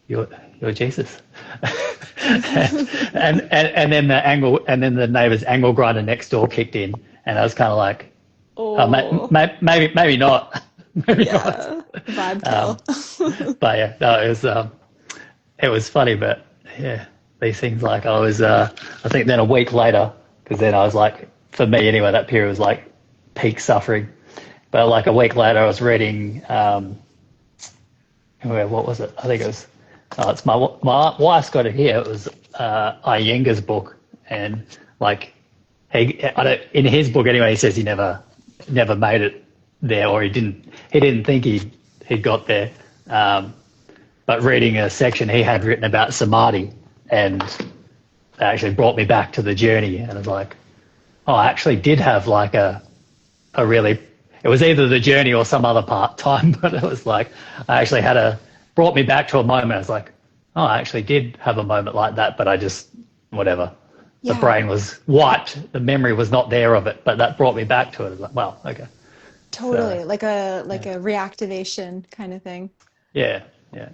you're Jesus, and then the neighbour's angle grinder next door kicked in, and I was kind of like, oh, Oh, maybe not, maybe not. yeah. Vibe Um, kill. but yeah, no, it was funny, but yeah, these things like I think then a week later, because then I was like, for me anyway, that period was like peak suffering. But like a week later, I was reading, what was it? I think it was, it's my wife's got it here. It was Iyengar's book, and like in his book anyway, he says he never made it there, or he didn't think he'd got there. But reading a section he had written about samadhi, and that actually brought me back to the journey, and I was like, oh, I actually did have like a really, it was either the journey or some other time, but it was like, I actually brought me back to a moment. I was like, oh, I actually did have a moment like that, but I just, whatever. The brain was wiped. The memory was not there of it, but that brought me back to it. I was like, well, okay. Totally. So, like a reactivation kind of thing. Yeah. Yeah.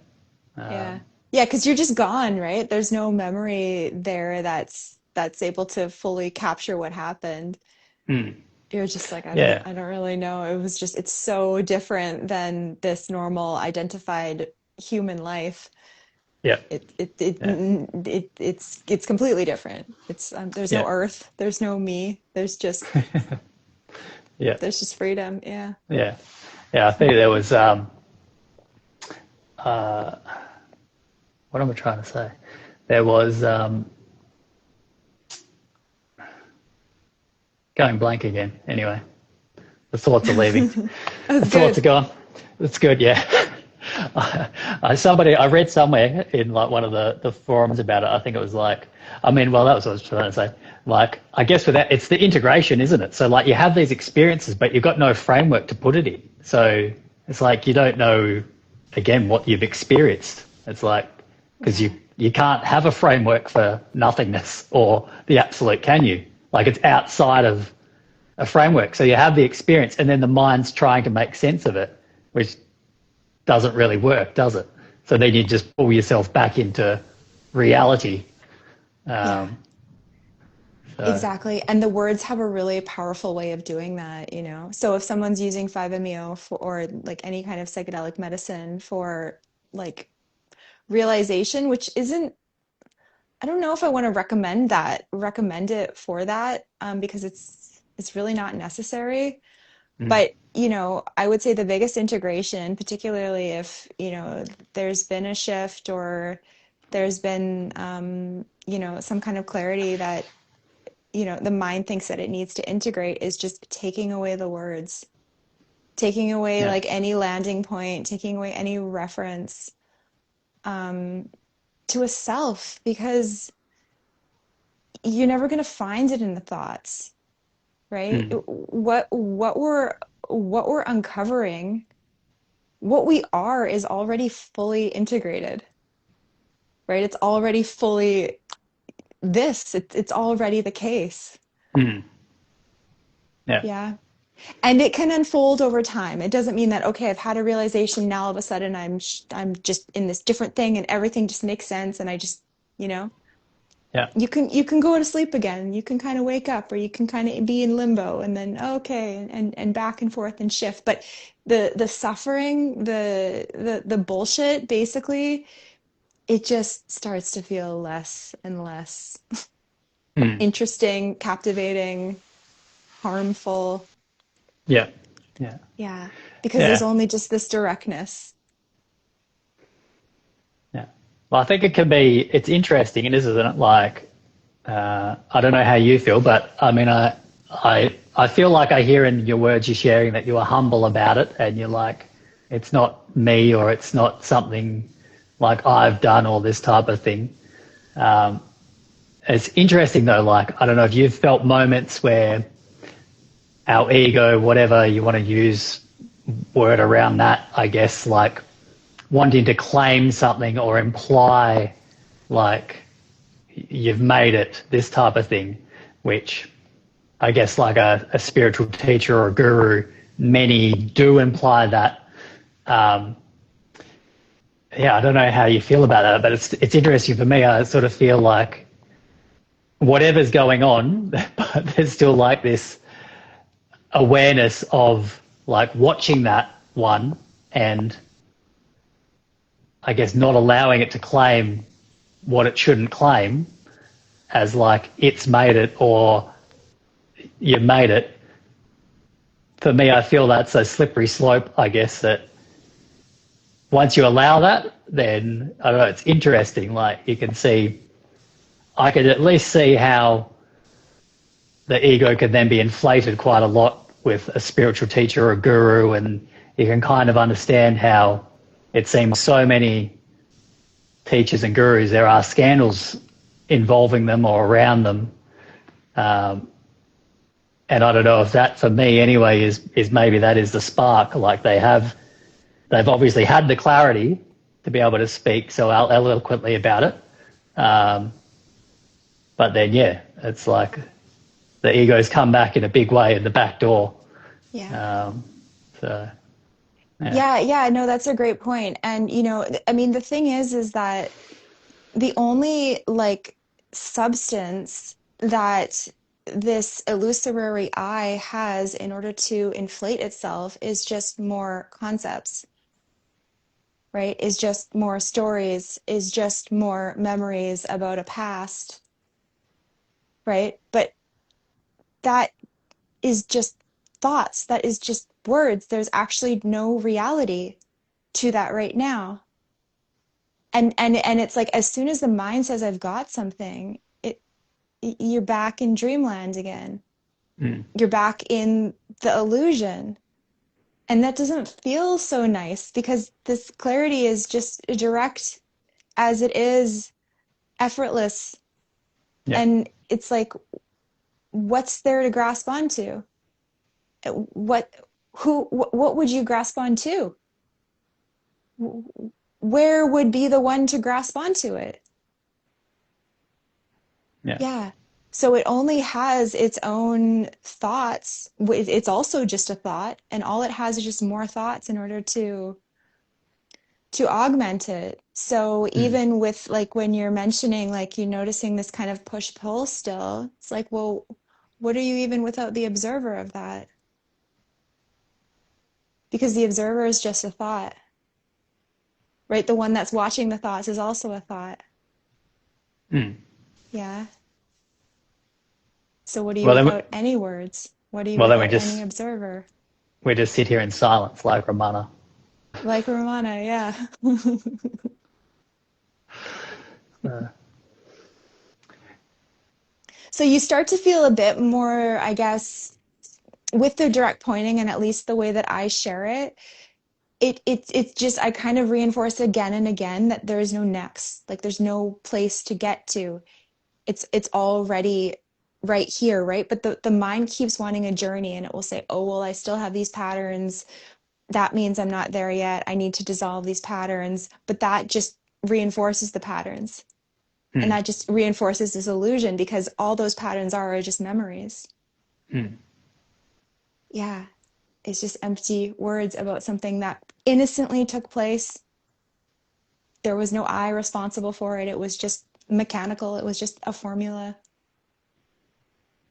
Yeah. Yeah, because you're just gone, right? There's no memory there that's able to fully capture what happened. You're just like, I don't really know. It was just, it's so different than this normal identified human life. Yeah. It's completely different. It's there's no earth, there's no me, there's just there's just freedom. Yeah. Yeah. Yeah. I think there was what am I trying to say? There was going blank again. Anyway, the thoughts are leaving. The thoughts are gone. It's good. Yeah. I read somewhere in like one of the forums about it. I think it was like, that was what I was trying to say. Like, I guess with that, it's the integration, isn't it? So like you have these experiences, but you've got no framework to put it in. So it's like you don't know, again, what you've experienced. It's like, because you can't have a framework for nothingness or the absolute, can you? Like it's outside of a framework. So you have the experience and then the mind's trying to make sense of it, which doesn't really work, does it? So then you just pull yourself back into reality. Exactly. And the words have a really powerful way of doing that, you know? So if someone's using 5-MeO or like any kind of psychedelic medicine for like realization, which isn't, I don't know if I want to recommend it for that, because it's really not necessary. But, you know, I would say the biggest integration, particularly if, you know, there's been a shift or there's been, you know, some kind of clarity that, you know, the mind thinks that it needs to integrate, is just taking away the words, taking away like any landing point, taking away any reference to a self, because you're never going to find it in the thoughts, right? What we're uncovering, what we are, is already fully integrated, right? It's already fully it's already the case. Yeah. And it can unfold over time. It doesn't mean that, okay, I've had a realization, now all of a sudden I'm just in this different thing and everything just makes sense and I just, you know. Yeah. You can go to sleep again. You can kind of wake up, or you can kind of be in limbo and then okay, and back and forth and shift. But the suffering, the bullshit, basically, it just starts to feel less and less interesting, captivating, harmful. Yeah. Because there's only just this directness. Yeah. Well, I think it's interesting, and this isn't like, I don't know how you feel, but I mean, I feel like I hear in your words you're sharing that you are humble about it, and you're like, it's not me, or it's not something like I've done, or this type of thing. It's interesting though, like, I don't know if you've felt moments where our ego, whatever you want to use word around that, I guess, like wanting to claim something or imply like you've made it, this type of thing, which I guess like a spiritual teacher or a guru, many do imply that. I don't know how you feel about that, but it's interesting for me. I sort of feel like whatever's going on, but there's still like this awareness of like watching that one, and I guess not allowing it to claim what it shouldn't claim as like it's made it or you made it. For me, I feel that's a slippery slope, I guess, that once you allow that, then I don't know, it's interesting. Like you can see, I could at least see how the ego could then be inflated quite a lot with a spiritual teacher or a guru, and you can kind of understand how it seems so many teachers and gurus, there are scandals involving them or around them. And I don't know if that, for me anyway, is maybe that is the spark. Like they've obviously had the clarity to be able to speak so eloquently about it. But then, yeah, it's like the egos come back in a big way at the back door. Yeah. So, Yeah, no, that's a great point. And, I mean, the thing is that the only like substance that this illusory I has in order to inflate itself is just more concepts, right? Is just more stories, is just more memories about a past, right? But that is just thoughts, that is just words. There's actually no reality to that right now. And it's like as soon as the mind says I've got something, you're back in dreamland again. You're back in the illusion. And that doesn't feel so nice because this clarity is just direct as it is, effortless. yeah, And it's like, what's there to grasp onto? What, what would you grasp onto? Where would be the one to grasp onto it? yeah. Yeah. So it only has its own thoughts. It's also just a thought, and all it has is just more thoughts in order to augment it. So even with like when you're mentioning like you noticing this kind of push-pull still, it's like, well, what are you even without the observer of that? Because the observer is just a thought, right? The one that's watching the thoughts is also a thought. Yeah. So what are you Well, then, without any words? What are you well, then without any observer? we just sit here in silence like Ramana. Like Ramana, yeah. So you start to feel a bit more, I guess, with the direct pointing and at least the way that I share it, it's just I kind of reinforce again and again that there is no next. Like there's no place to get to. It's already right here, right? But the mind keeps wanting a journey and it will say, oh, well, I still have these patterns. That means I'm not there yet. I need to dissolve these patterns. But that just reinforces the patterns. And that just reinforces this illusion because all those patterns are just memories. Yeah. It's just empty words about something that innocently took place. There was no I responsible for it. It was just mechanical. It was just a formula.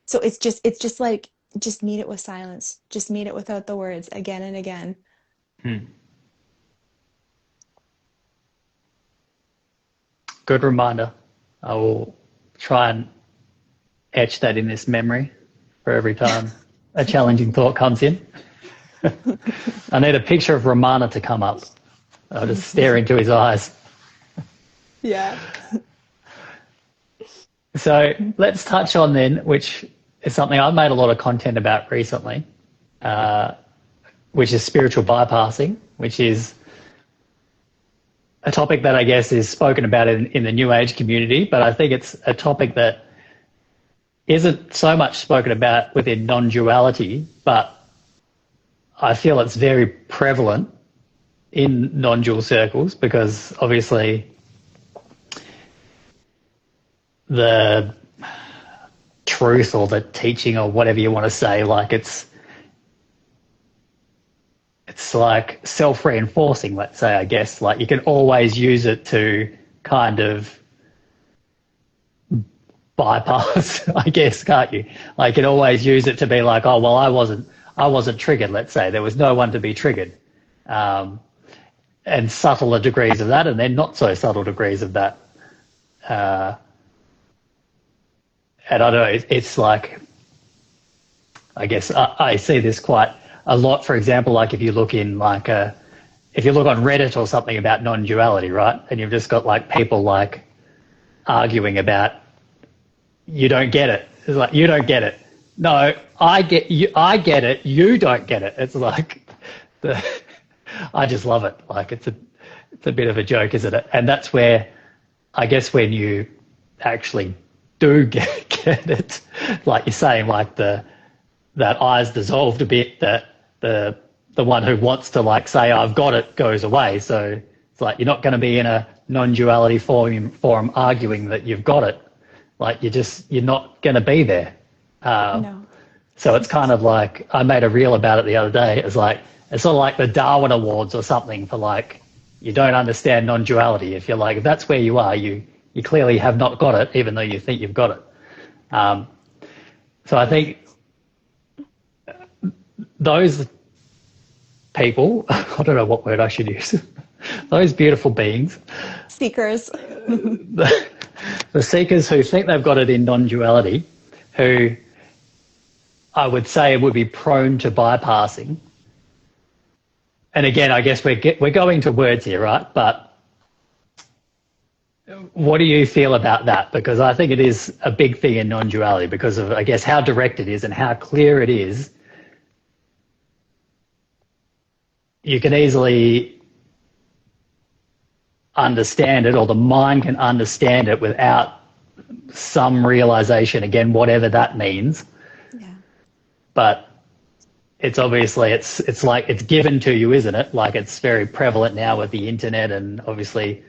So it's just like, just meet it with silence. Just meet it without the words again and again. Good reminder. I will try and etch that in this memory for every time a challenging thought comes in. I need a picture of Ramana to come up. I'll just stare into his eyes. Yeah. So let's touch on then, which is something I've made a lot of content about recently, which is spiritual bypassing, which is a topic that I guess is spoken about in the New Age community, but I think it's a topic that isn't so much spoken about within non-duality, but I feel it's very prevalent in non-dual circles because obviously the truth or the teaching or whatever you want to say, like it's like self-reinforcing, let's say, I guess. Like you can always use it to kind of bypass, I guess, can't you? Like you can always use it to be like, oh, well, I wasn't triggered, let's say. There was no one to be triggered. And subtler degrees of that and then not so subtle degrees of that. And I don't know, it's like, I guess I see this quite a lot. For example, like if you look in like if you look on Reddit or something about non-duality, right? And you've just got like people like arguing about, you don't get it. It's like, you don't get it. No, I get it. You don't get it. It's like, I just love it. Like It's a bit of a joke, isn't it? And that's where I guess when you actually do get it, like you're saying, like that I's dissolved a bit, that the one who wants to like say I've got it goes away. So it's like you're not going to be in a non-duality forum arguing that you've got it. Like you're not going to be there. Um, No. so it's kind of like I made a reel about it the other day. It's sort of like the Darwin Awards or something for like you don't understand non-duality. If you're like if that's where you are, you clearly have not got it, even though you think you've got it. Um, so I think those people, I don't know what word I should use, those beautiful beings, Seekers. the seekers who think they've got it in non-duality, who I would say would be prone to bypassing. And again, I guess we're going to words here, right? But what do you feel about that? Because I think it is a big thing in non-duality because of, I guess, how direct it is and how clear it is. You can easily understand it, or the mind can understand it without some realization, again, whatever that means. Yeah. But it's obviously, it's like it's given to you, isn't it? Like it's very prevalent now with the internet, and obviously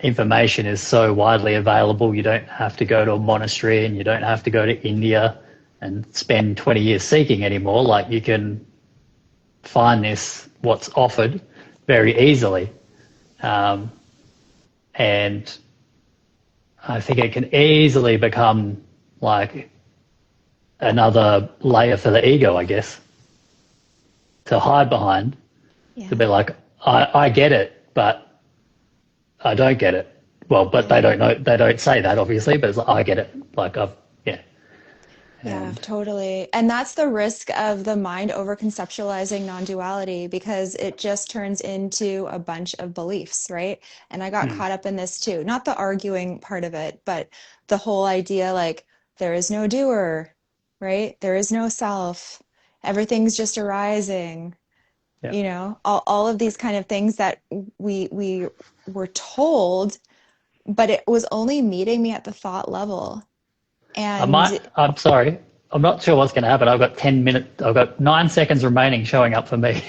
information is so widely available. You don't have to go to a monastery and you don't have to go to India and spend 20 years seeking anymore. Like you can find what's offered very easily. And I think it can easily become like another layer for the ego, I guess, to hide behind, Yeah. to be like, I get it, but I don't get it. Well, but they don't know, they don't say that obviously, but it's like, I get it. Like yeah. Yeah, And totally. And that's the risk of the mind over conceptualizing non-duality because it just turns into a bunch of beliefs, right? And I got mm, caught up in this too. Not the arguing part of it, but the whole idea like there is no doer, right? There is no self. Everything's just arising, yeah. all of these kind of things that we were told, but it was only meeting me at the thought level. And I'm sorry. I'm not sure what's going to happen. I've got 9 seconds remaining showing up for me.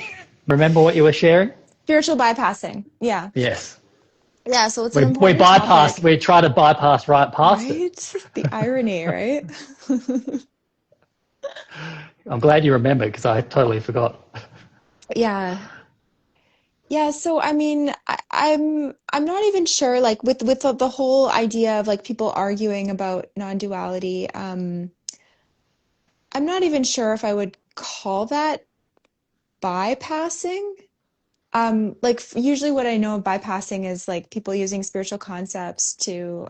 Remember what you were sharing? spiritual bypassing. Yeah. Yes. Yeah. So it's an We important bypass, topic, we try to bypass right past it. right? The irony, right? I'm glad you remembered because I totally forgot. Yeah. Yeah. So, I mean, I'm not even sure, like with the whole idea of like people arguing about non-duality, I'm not even sure if I would call that bypassing. Like usually what I know of bypassing is like people using spiritual concepts to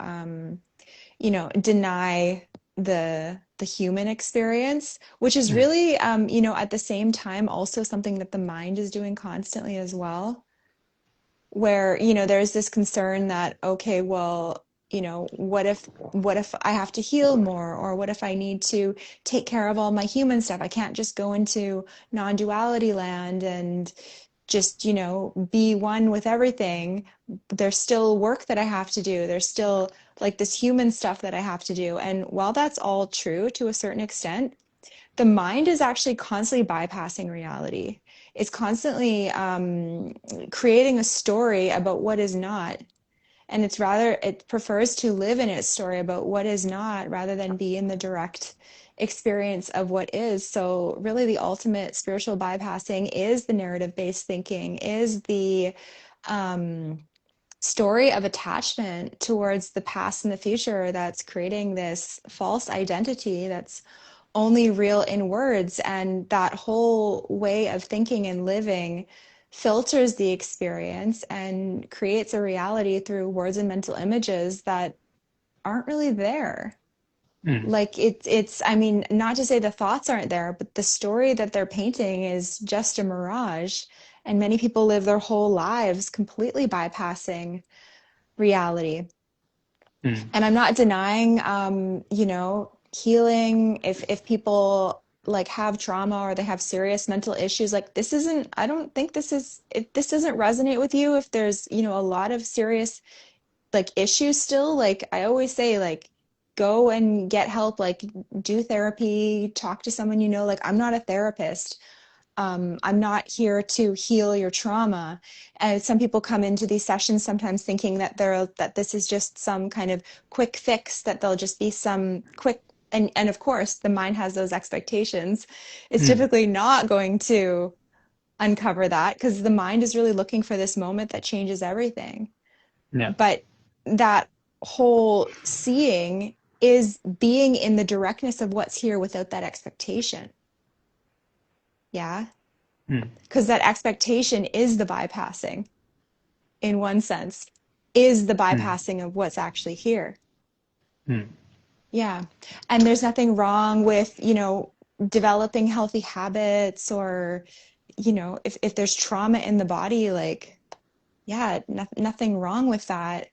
deny the human experience, which is Mm, really at the same time also something that the mind is doing constantly as well, where there's this concern that okay, well, what if I have to heal more, or what if I need to take care of all my human stuff? I can't just go into non-duality land and just be one with everything. There's still work that I have to do. There's still like this human stuff that I have to do. And while that's all true to a certain extent, the mind is actually constantly bypassing reality. It's constantly creating a story about what is not. And it prefers to live in its story about what is not rather than be in the direct experience of what is. So, really, the ultimate spiritual bypassing is the narrative based thinking, is the um, story of attachment towards the past and the future that's creating this false identity that's only real in words. And that whole way of thinking and living filters the experience and creates a reality through words and mental images that aren't really there. mm, Like it's, I mean, not to say the thoughts aren't there, but the story that they're painting is just a mirage. And many people live their whole lives completely bypassing reality. mm, And I'm not denying, healing. If people like have trauma or they have serious mental issues, like this isn't, I don't think this is, if this doesn't resonate with you, if there's, a lot of serious like issues still, like I always say, like go and get help, like do therapy, talk to someone, like I'm not a therapist. I'm not here to heal your trauma. And some people come into these sessions sometimes thinking that this is just some kind of quick fix, that there'll just be some quick, and of course the mind has those expectations. It's Mm. typically not going to uncover that because the mind is really looking for this moment that changes everything. Yeah. But that whole seeing is being in the directness of what's here without that expectation. Yeah. Mm. Because that expectation is the bypassing, in one sense, is the Mm. bypassing of what's actually here. Mm. Yeah. And there's nothing wrong with, developing healthy habits or, if there's trauma in the body, like, yeah, nothing wrong with that.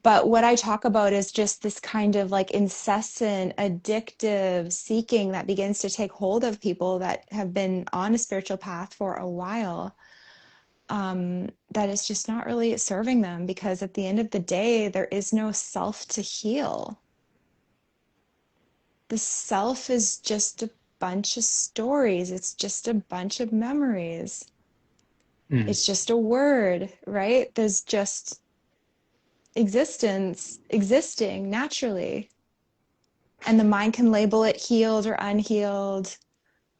But what I talk about is just this kind of like incessant, addictive seeking that begins to take hold of people that have been on a spiritual path for a while. That is just not really serving them because at the end of the day, there is no self to heal. The self is just a bunch of stories, it's just a bunch of memories, Mm. it's just a word, right? There's just existence existing naturally. And the mind can label it healed or unhealed,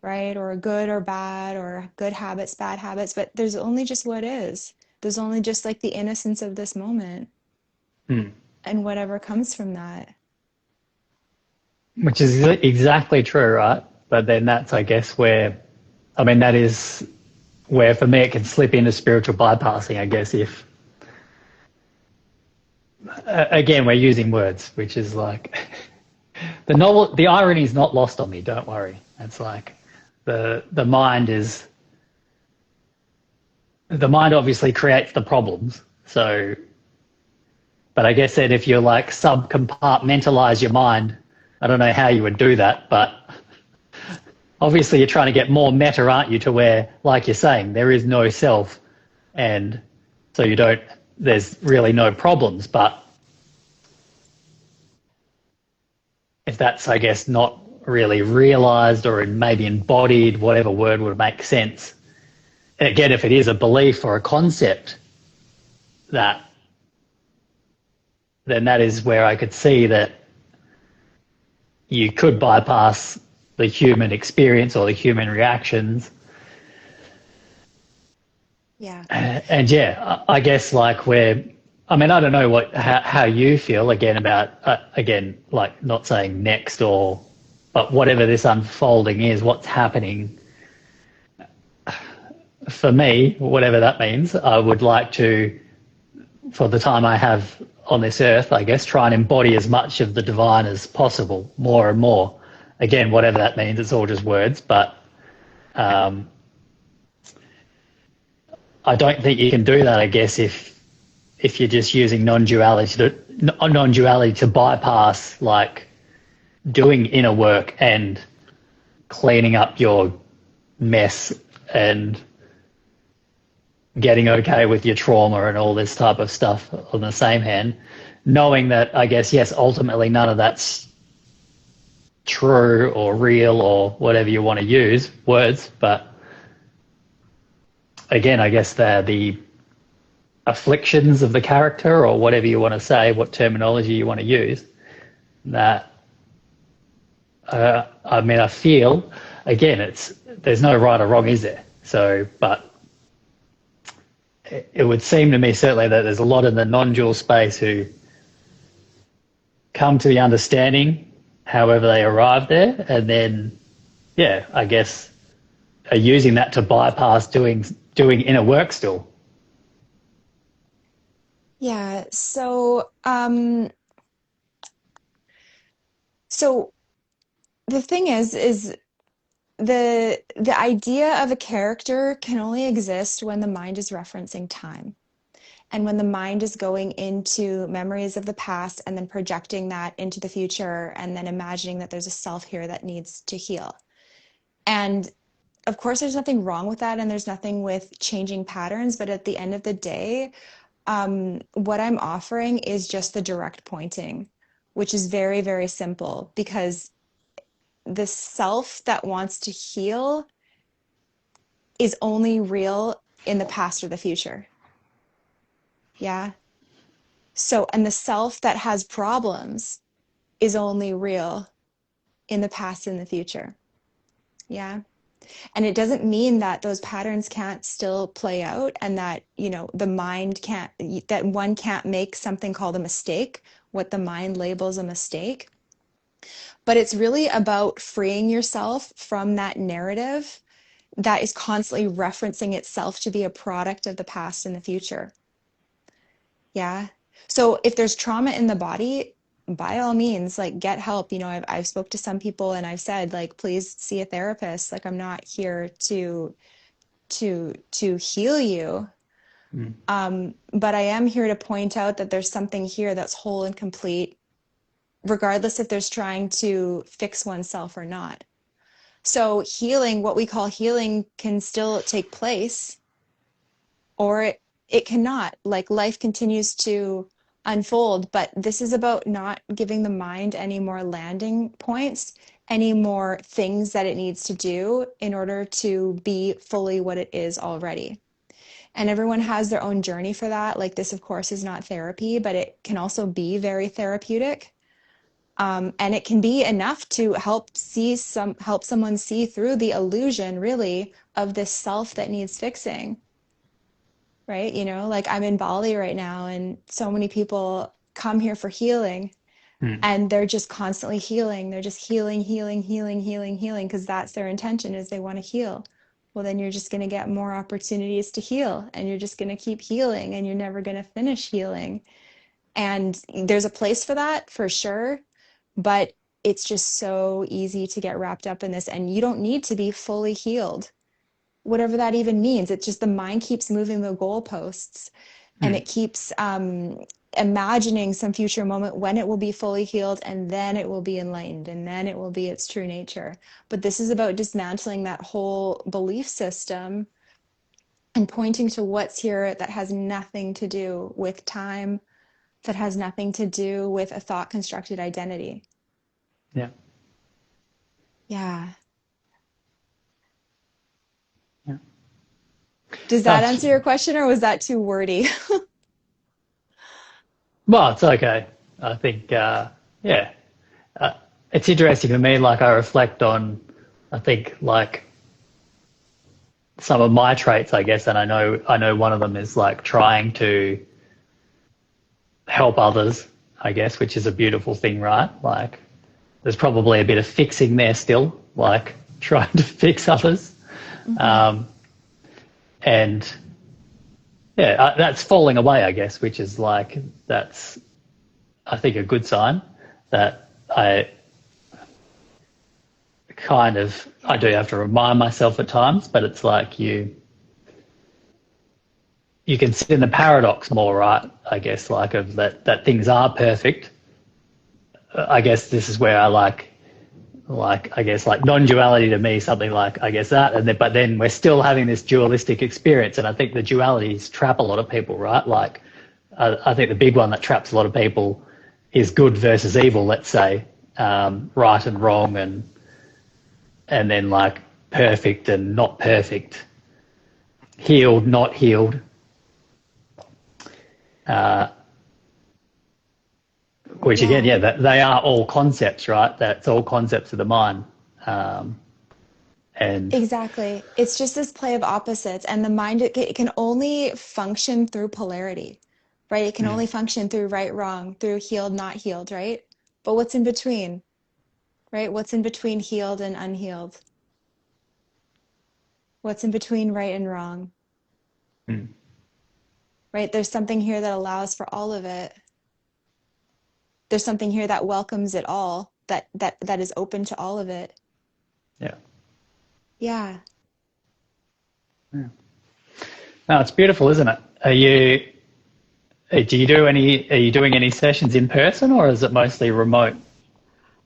right? Or good or bad, or good habits, bad habits, but there's only just what is. There's only just like the innocence of this moment Mm. and whatever comes from that. Which is exactly true, right? But then that's, I guess, where, I mean, that is where for me it can slip into spiritual bypassing, I guess, if, again, we're using words, which is like, the irony is not lost on me, don't worry. It's like, the mind is, the mind obviously creates the problems. So, but I guess that if you like subcompartmentalize your mind, I don't know how you would do that, but obviously you're trying to get more meta, aren't you, to where, like you're saying, there is no self, and so you don't, there's really no problems. But if that's, I guess, not really realized or maybe embodied, whatever word would make sense, again, if it is a belief or a concept, that then that is where I could see that you could bypass the human experience or the human reactions. Yeah. And yeah, I guess like where, I mean, I don't know how you feel again about, again, like not saying next or, but whatever this unfolding is, what's happening for me, whatever that means, I would like to, for the time I have on this earth, I guess, try and embody as much of the divine as possible, more and more. Again, whatever that means, it's all just words, but um, I don't think you can do that, I guess, if you're just using non-duality to bypass like doing inner work and cleaning up your mess and getting okay with your trauma and all this type of stuff on the same hand, knowing that, I guess, yes, ultimately none of that's true or real or whatever you want to use words, but again, I guess they're the afflictions of the character or whatever you want to say, what terminology you want to use, that I mean, I feel, again, there's no right or wrong, is there? So, but it would seem to me certainly that there's a lot in the non-dual space who come to the understanding however they arrive there, and then, yeah, I guess are using that to bypass doing inner work still. Yeah. So the thing is the idea of a character can only exist when the mind is referencing time. And when the mind is going into memories of the past and then projecting that into the future and then imagining that there's a self here that needs to heal. And of course, there's nothing wrong with that, and there's nothing with changing patterns. But at the end of the day, what I'm offering is just the direct pointing, which is very, very simple because the self that wants to heal is only real in the past or the future. Yeah. So, and the self that has problems is only real in the past and the future. Yeah. And it doesn't mean that those patterns can't still play out and that, the mind can't, that one can't make something called a mistake, what the mind labels a mistake. But it's really about freeing yourself from that narrative that is constantly referencing itself to be a product of the past and the future. Yeah. So if there's trauma in the body, by all means, like get help. I've spoke to some people and I've said, like, please see a therapist. Like, I'm not here to heal you. Mm. But I am here to point out that there's something here that's whole and complete, regardless if there's trying to fix oneself or not. So healing, what we call healing, can still take place, or it cannot. Like life continues to unfold, but this is about not giving the mind any more landing points, any more things that it needs to do in order to be fully what it is already. And everyone has their own journey for that. Like this, of course, is not therapy, but it can also be very therapeutic. And it can be enough to help someone see through the illusion, really, of this self that needs fixing, right? Like I'm in Bali right now, and so many people come here for healing, Mm. and they're just constantly healing. They're just healing, healing, healing, healing, healing, because that's their intention, is they want to heal. Well, then you're just going to get more opportunities to heal, and you're just going to keep healing, and you're never going to finish healing. And there's a place for that for sure, but it's just so easy to get wrapped up in this, and you don't need to be fully healed, whatever that even means. It's just the mind keeps moving the goalposts, and Mm. it keeps imagining some future moment when it will be fully healed, and then it will be enlightened, and then it will be its true nature. But this is about dismantling that whole belief system and pointing to what's here that has nothing to do with time, that has nothing to do with a thought constructed identity. Yeah. Yeah. Yeah. Does that That's, answer your question, or was that too wordy? well, it's okay. I think, yeah. Uh, it's interesting for me, like I reflect on, I think like some of my traits, I guess, and I know one of them is like trying to help others, I guess, which is a beautiful thing, right? Like there's probably a bit of fixing there still, like trying to fix others. Mm-hmm. Um, and yeah, that's falling away, I guess, which is like, that's, I think, a good sign that I do have to remind myself at times, but it's like you can sit in the paradox more, right? I guess, like of that things are perfect. I guess this is where I like I guess like non-duality to me, something like I guess that, and then but then we're still having this dualistic experience, and I think the dualities trap a lot of people, right? Like I think the big one that traps a lot of people is good versus evil, let's say, right and wrong, and then like perfect and not perfect, healed, not healed. Which again, Yeah, yeah, they are all concepts, right? That's all concepts of the mind. Um, and exactly. It's just this play of opposites, and the mind, it can only function through polarity, right? It can mm, only function through right, wrong, through healed, not healed, right? But what's in between, right? What's in between healed and unhealed? What's in between right and wrong, mm, right? There's something here that allows for all of it. There's something here that welcomes it all, that is open to all of it. yeah. Yeah. Yeah. No, it's beautiful, isn't it? Are you doing any sessions in person, or is it mostly remote?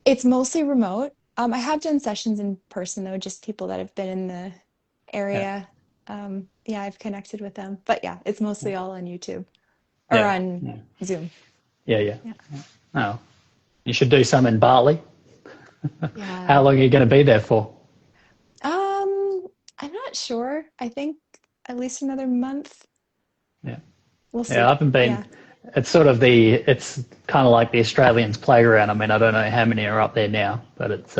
It's mostly remote. I have done sessions in person though, just people that have been in the Yeah, area. Yeah, I've connected with them. But yeah, it's mostly all on YouTube or yeah, on yeah, Zoom. yeah, yeah. Yeah. Oh, you should do some in Bali. How Yeah. long are you going to be there for? Um, I'm not sure. I think at least another month. Yeah. We'll Yeah, I see. haven't been. Yeah. It's kind of like the Australians' playground. I mean, I don't know how many are up there now, but it's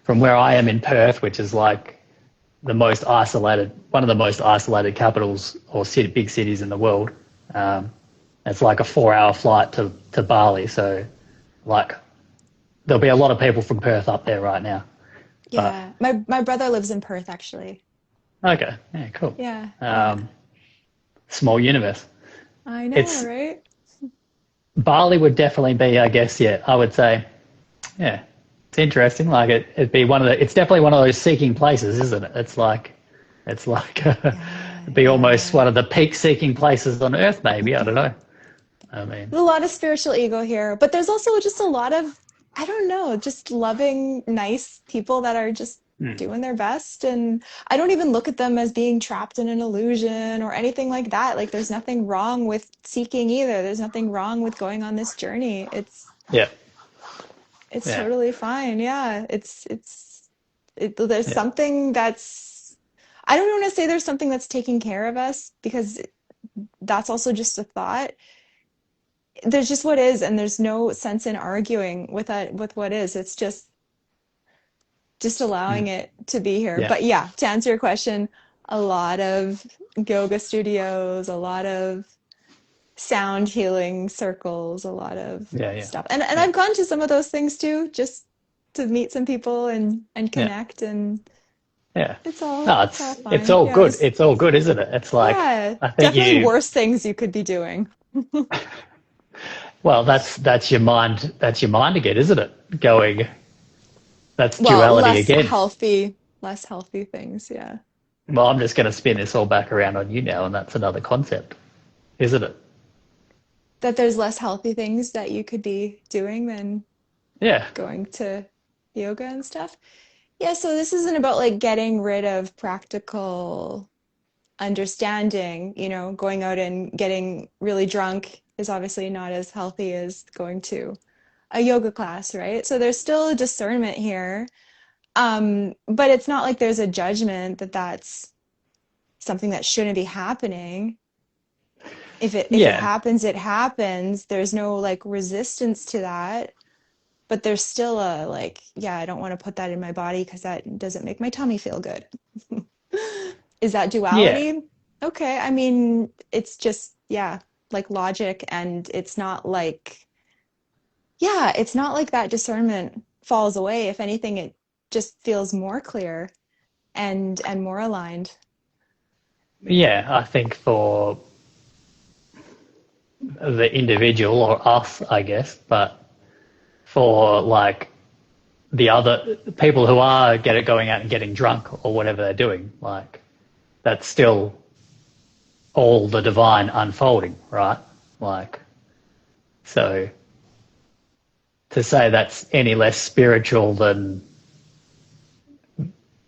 from where I am in Perth, which is like one of the most isolated capitals or big cities in the world. Um, it's like a 4 hour flight to Bali. So, like, there'll be a lot of people from Perth up there right now. But Yeah. My brother lives in Perth actually. okay, yeah, cool. Yeah. Yeah. Um, Small universe. I know, It's right? Bali would definitely be, I guess, yeah, I would say, yeah, it's interesting. Like it'd be it's definitely one of those seeking places, isn't it? It's like, Yeah. it'd be almost Yeah. one of the peak seeking places on earth, maybe. I don't know. I mean, There's a lot of spiritual ego here, but there's also just a lot of, I don't know, just loving, nice people that are just hmm, doing their best. And I don't even look at them as being trapped in an illusion or anything like that. Like there's nothing wrong with seeking either. There's nothing wrong with going on this journey. yeah, It's yeah, totally fine. Yeah. There's yeah, something that's, I don't want to say there's something that's taking care of us because that's also just a thought. There's just what is, and there's no sense in arguing with that with what is. It's just hmm, allowing it to be here. yeah, But yeah, to answer your question, a lot of yoga studios, a lot of sound healing circles, a lot of yeah, yeah, stuff. And yeah, I've gone to some of those things too, just to meet some people and yeah, connect, and yeah. it's all No, it's all it's fine. all Yeah, good. It's all good, isn't it? It's like yeah, I think definitely you. worse things you could be doing. Well, that's your mind. That's your mind again, isn't it? Going. That's Well, duality again. less healthy things, yeah. Well, I'm just going to spin this all back around on you now, and that's another concept, isn't it? That there's less healthy things that you could be doing than Yeah, going to yoga and stuff. Yeah, so this isn't about like getting rid of practical understanding, going out and getting really drunk is obviously not as healthy as going to a yoga class, right? So there's still a discernment here. But it's not like there's a judgment that that's something that shouldn't be happening. If it yeah, happens, it happens. There's no like resistance to that. But there's still a like, yeah, I don't want to put that in my body because that doesn't make my tummy feel good. Is that yeah, duality? Okay, I mean, it's just, yeah, like logic, and it's not like, yeah, it's not like that discernment falls away. If anything, it just feels more clear and more aligned. yeah. I think for the individual or us, I guess, but for like the other people who are going out and getting drunk or whatever they're doing, like that's still all the divine unfolding, right? Like, so to say that's any less spiritual than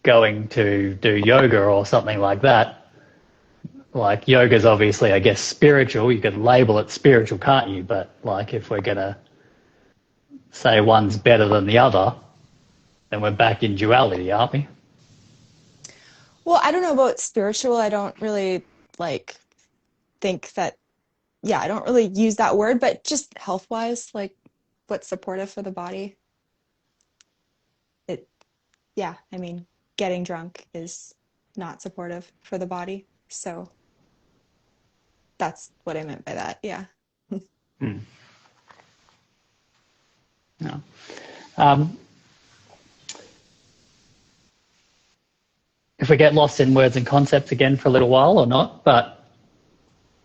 going to do yoga or something like that, like yoga's obviously, I guess, spiritual. You could label it spiritual, can't you? But like, if we're gonna say one's better than the other, then we're back in duality, aren't we? Well, I don't know about spiritual. I don't really like think that, yeah, I don't really use that word, but just health-wise, like what's supportive for the body. It, yeah, I mean, getting drunk is not supportive for the body. So that's what I meant by that. Yeah. Hmm. No. Um, if we get lost in words and concepts again for a little while or not, but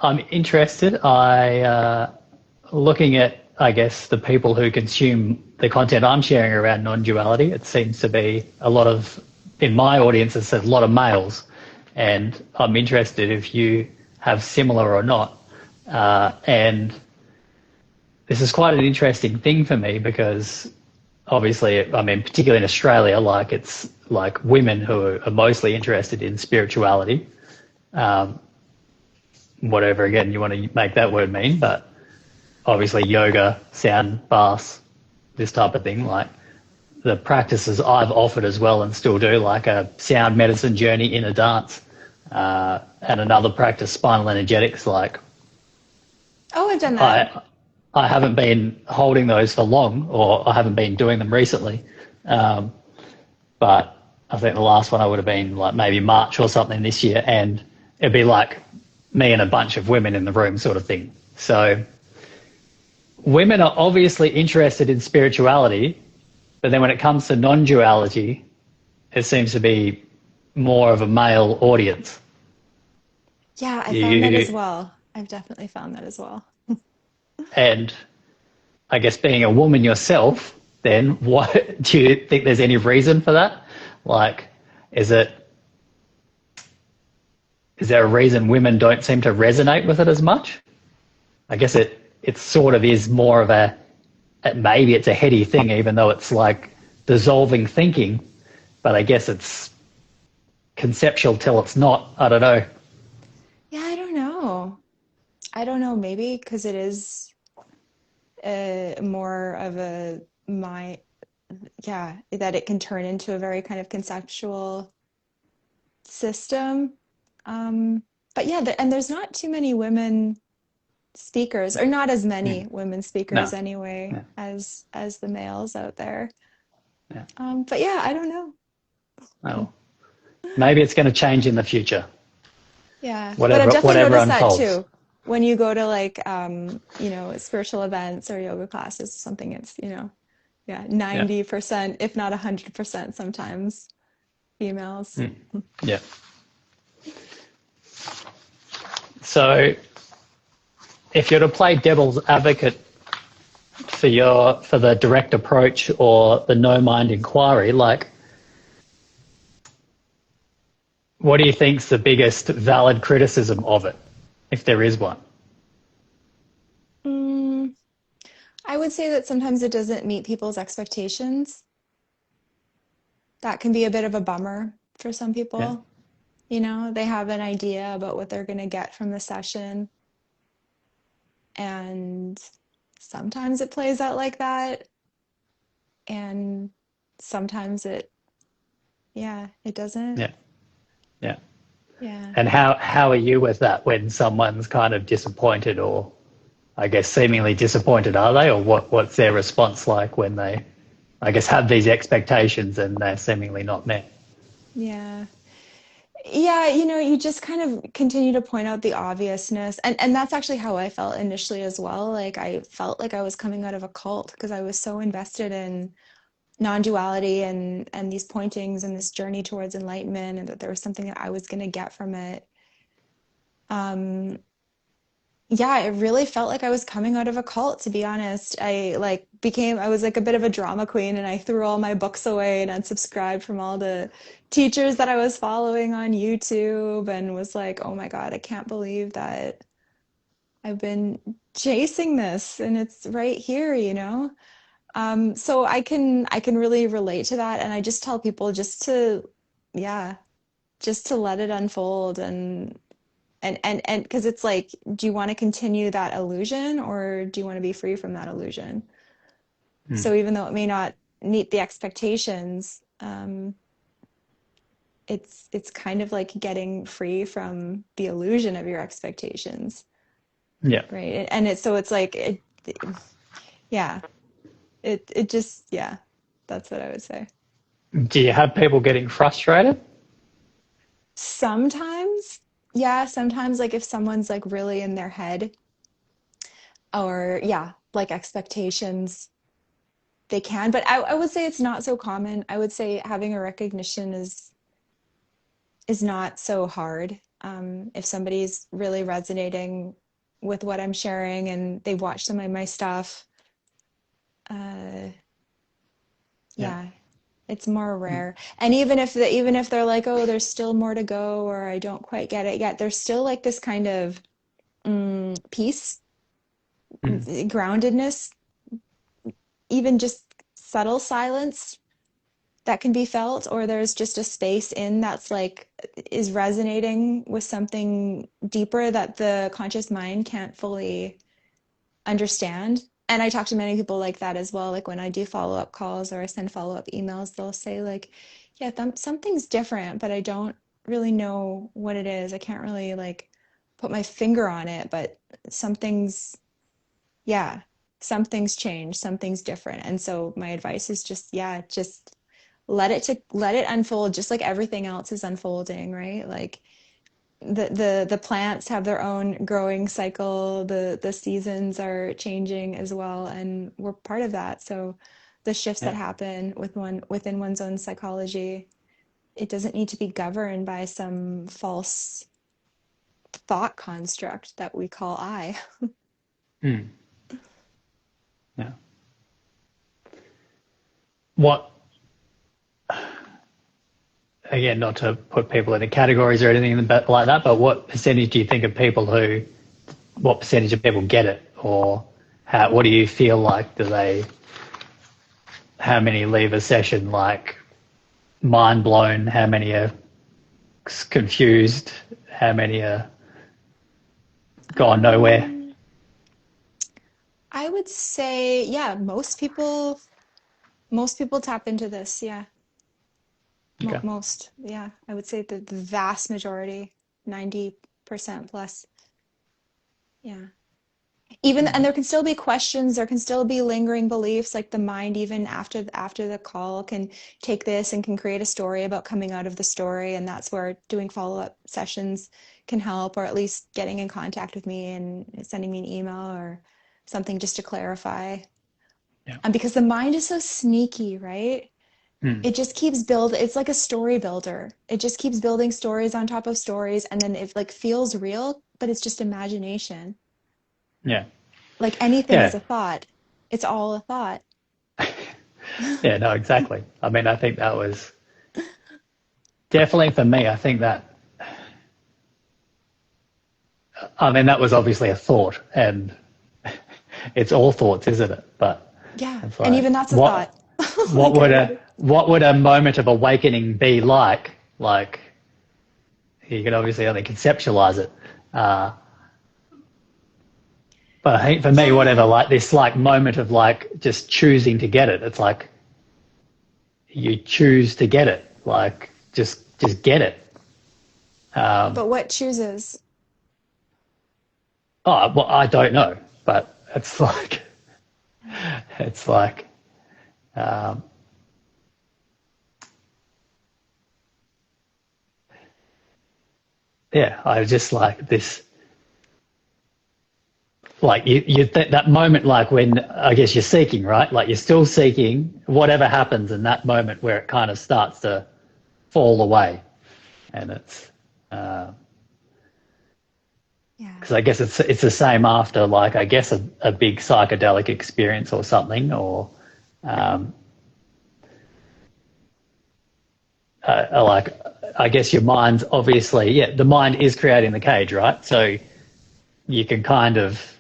I'm interested. Looking at, I guess, the people who consume the content I'm sharing around non-duality, it seems to be in my audience, it's a lot of males. And I'm interested if you have similar or not. And this is quite an interesting thing for me because obviously, I mean, particularly in Australia, like it's like women who are mostly interested in spirituality, whatever again you want to make that word mean, but obviously yoga, sound baths, this type of thing, like the practices I've offered as well and still do, like a sound medicine journey in a dance, and another practice, spinal energetics. Like Oh, I've done that. I, I haven't been holding those for long, or I haven't been doing them recently. Um, but I think the last one I would have been like maybe March or something this year, and it'd be like me and a bunch of women in the room, sort of thing. So women are obviously interested in spirituality, but then when it comes to non-duality, it seems to be more of a male audience. Yeah, I found that as You, well. I've definitely found that as well. and I guess being a woman yourself, then what do you think there's any reason for that? Like, is it is there a reason women don't seem to resonate with it as much? I guess it sort of is more of a maybe it's a heady thing, even though it's like dissolving thinking. But I guess it's conceptual till it's not. I don't know. Yeah, I don't know. I don't know, maybe because it is more of a my yeah, that it can turn into a very kind of conceptual system. Um, but yeah, and there's not too many women speakers, or not as Hmm. many women speakers No. anyway, Yeah. as the males out there. Yeah. But yeah, I don't know. Oh, maybe it's going to change in the future. Yeah, but I've definitely Whatever noticed that unfolds. too. When you go to like spiritual events or yoga classes, something it's, yeah, Yeah. 90%, if not 100% sometimes females. Mm. Yeah. So if you're to play devil's advocate for the direct approach or the no mind inquiry, like what do you think's the biggest valid criticism of it, if there is one? Mm, I would say that sometimes it doesn't meet people's expectations. That can be a bit of a bummer for some Yeah. people. They have an idea about what they're going to get from the session, and sometimes it plays out like that, and sometimes it doesn't. Yeah. Yeah. Yeah. And how are you with that when someone's kind of disappointed, or I guess seemingly disappointed, are they? Or what's their response like when they, I guess, have these expectations and they're seemingly not met? Yeah. Yeah, you just kind of continue to point out the obviousness. And that's actually how I felt initially as well. Like I felt like I was coming out of a cult because I was so invested in non-duality and these pointings and this journey towards enlightenment, and that there was something that I was going to get from it. Um, yeah, it really felt like I was coming out of a cult, to be honest. I was like a bit of a drama queen, and I threw all my books away and unsubscribed from all the teachers that I was following on YouTube, and was like, oh my God, I can't believe that I've been chasing this and it's right here. So I can really relate to that, and I just tell people yeah, just to let it unfold, and because it's like, do you want to continue that illusion, or do you want to be free from that illusion? Mm. So even though it may not meet the expectations, it's kind of like getting free from the illusion of your expectations, Yeah. right? And it's like yeah, it just yeah, that's what I would say. Do you have people getting frustrated? Sometimes, yeah, sometimes like if someone's like really in their head, or yeah, like expectations, they can. But I would say it's not so common. I would say having a recognition is not so hard. If somebody's really resonating with what I'm sharing and they've watched some of my stuff, uh, Yeah. yeah, it's more Mm. rare. And even if they're like, oh, there's still more to go, or I don't quite get it yet, there's still like this kind of peace, Mm. groundedness, even just subtle silence that can be felt, or there's just a space in that's like is resonating with something deeper that the conscious mind can't fully understand. And I talk to many people like that as well. Like when I do follow-up calls or I send follow-up emails, they'll say like, yeah, something's different, but I don't really know what it is. I can't really like put my finger on it, but something's, yeah, something's changed, something's different. And so my advice is just, yeah, just let it unfold just like everything else is unfolding, right? Like the plants have their own growing cycle, the seasons are changing as well, and we're part of that. So the shifts that Yeah. happen within one's own psychology, it doesn't need to be governed by some false thought construct that we call I. Mm. Yeah. What, again, not to put people into categories or anything like that, but what percentage do you think of people what percentage of people get it? Or what do you feel like, how many leave a session like mind blown? How many are confused? How many are gone nowhere? Um, I would say, yeah, most people tap into this. Yeah. Okay. Most, yeah, I would say the vast majority, 90% plus. Yeah. Even, and Mm. there can still be questions, there can still be lingering beliefs, like the mind, even after the call, can take this and can create a story about coming out of the story. And that's where doing follow-up sessions can help, or at least getting in contact with me and sending me an email or something just to clarify. Yeah. And because the mind is so sneaky, right? Mm. It just keeps it's like a story builder. It just keeps building stories on top of stories, and then it like feels real, but it's just imagination. Yeah. Like anything is Yeah. a thought. It's all a thought. Yeah. No, exactly. I mean, I think that was definitely for me. I mean, that was obviously a thought, and it's all thoughts, isn't it? But Yeah. it's And like, even that's a thought. what Like would everything. a moment of awakening be like? Like, you can obviously only conceptualize it. Uh, but I think for me, whatever, Yeah. like this like moment of like just choosing to get it. It's like you choose to get it. Like just get it. Um, But what chooses? oh well, I don't know, but it's like it's like um, yeah. I just like this. Like you think that moment, like when I guess you're seeking, right? Like you're still seeking whatever happens in that moment where it kind of starts to fall away, and it's Yeah. because I guess it's the same after like I guess a big psychedelic experience or something, or um, like I guess your mind's obviously the mind is creating the cage, right? So you can kind of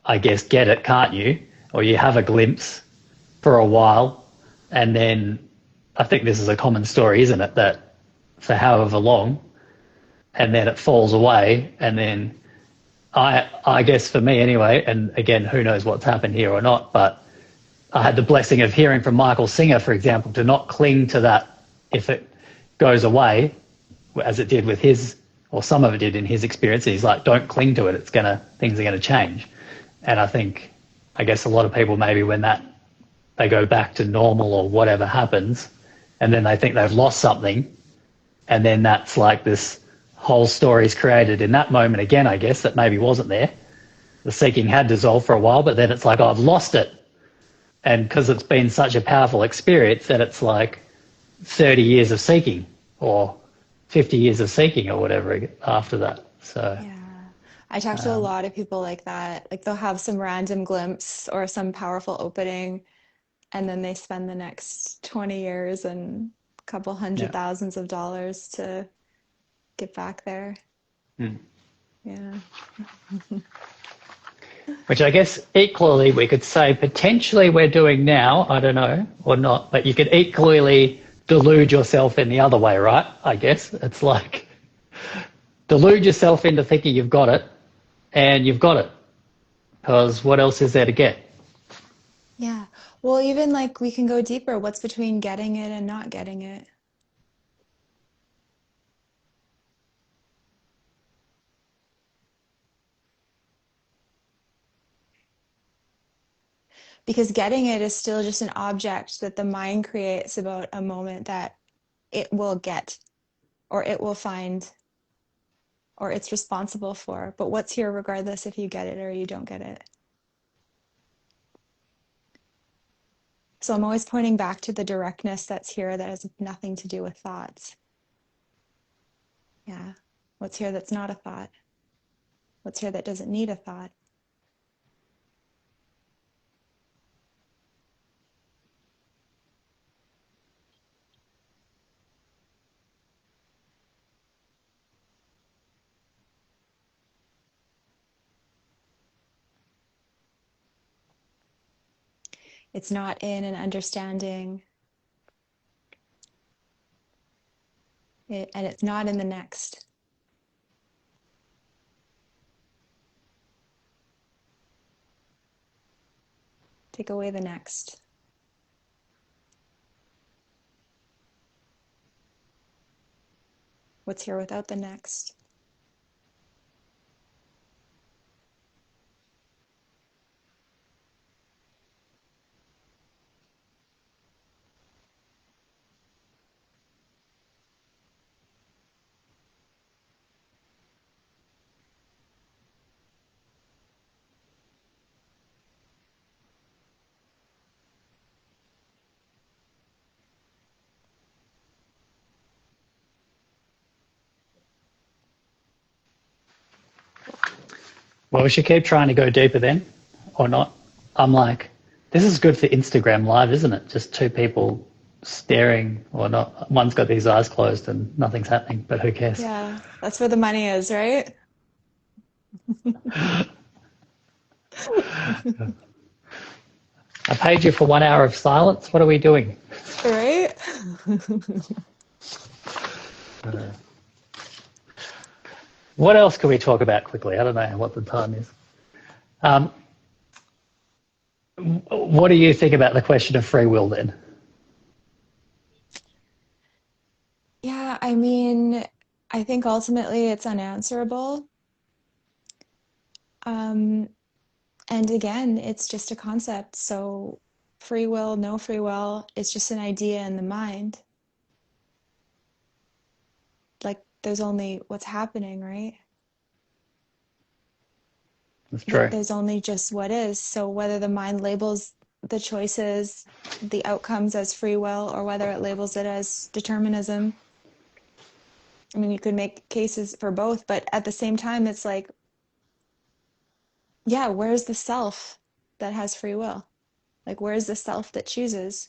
I guess get it, can't you? Or you have a glimpse for a while, and then I think this is a common story, isn't it? That for however long, and then it falls away, and then I guess for me anyway, and again, who knows what's happened here or not, but I had the blessing of hearing from Michael Singer, for example, to not cling to that if it goes away, as it did with his, or some of it did in his experience. He's like, don't cling to it. Things are gonna change. And I think, I guess a lot of people maybe when they go back to normal or whatever happens, and then they think they've lost something, and then that's like this whole story's created in that moment again, I guess, that maybe wasn't there. The seeking had dissolved for a while, but then it's like, oh, I've lost it. And because it's been such a powerful experience that it's like 30 years of seeking or 50 years of seeking or whatever after that. So, Yeah. I talk to a lot of people like that. Like they'll have some random glimpse or some powerful opening, and then they spend the next 20 years and a couple hundred yeah. thousands of dollars to get back there. Mm. Yeah. which I guess equally we could say potentially we're doing now, I don't know, or not, but you could equally delude yourself in the other way, right? I guess it's like delude yourself into thinking you've got it and you've got it because what else is there to get? Yeah. Well, even like we can go deeper. What's between getting it and not getting it? Because getting it is still just an object that the mind creates about a moment that it will get or it will find or it's responsible for. But what's here regardless if you get it or you don't get it? So I'm always pointing back to the directness that's here that has nothing to do with thoughts. Yeah. What's here that's not a thought? What's here that doesn't need a thought? It's not in an understanding, and it's not in the next. Take away the next. What's here without the next? Well, we should keep trying to go deeper then, or not. I'm like, this is good for Instagram Live, isn't it? Just two people staring, or not. One's got these eyes closed and nothing's happening, but who cares? Yeah, that's where the money is, right? I paid you for 1 hour of silence. What are we doing? Right? What else can we talk about quickly? I don't know what the time is. Um, what do you think about the question of free will then? Yeah, I mean, I think ultimately it's unanswerable. Um, and again, it's just a concept. So free will, no free will, it's just an idea in the mind. Like there's only what's happening, right? That's true. There's only just what is. So whether the mind labels the choices, the outcomes as free will, or whether it labels it as determinism, I mean, you could make cases for both, but at the same time, it's like, yeah, where's the self that has free will? Like, where's the self that chooses?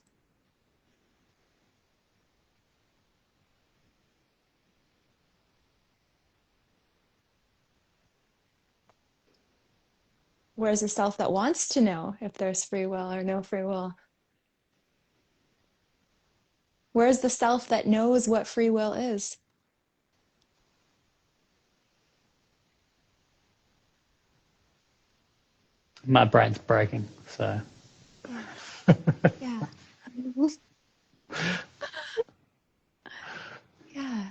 Where's the self that wants to know if there's free will or no free will? Where's the self that knows what free will is? My brain's breaking, so Yeah, yeah, yeah.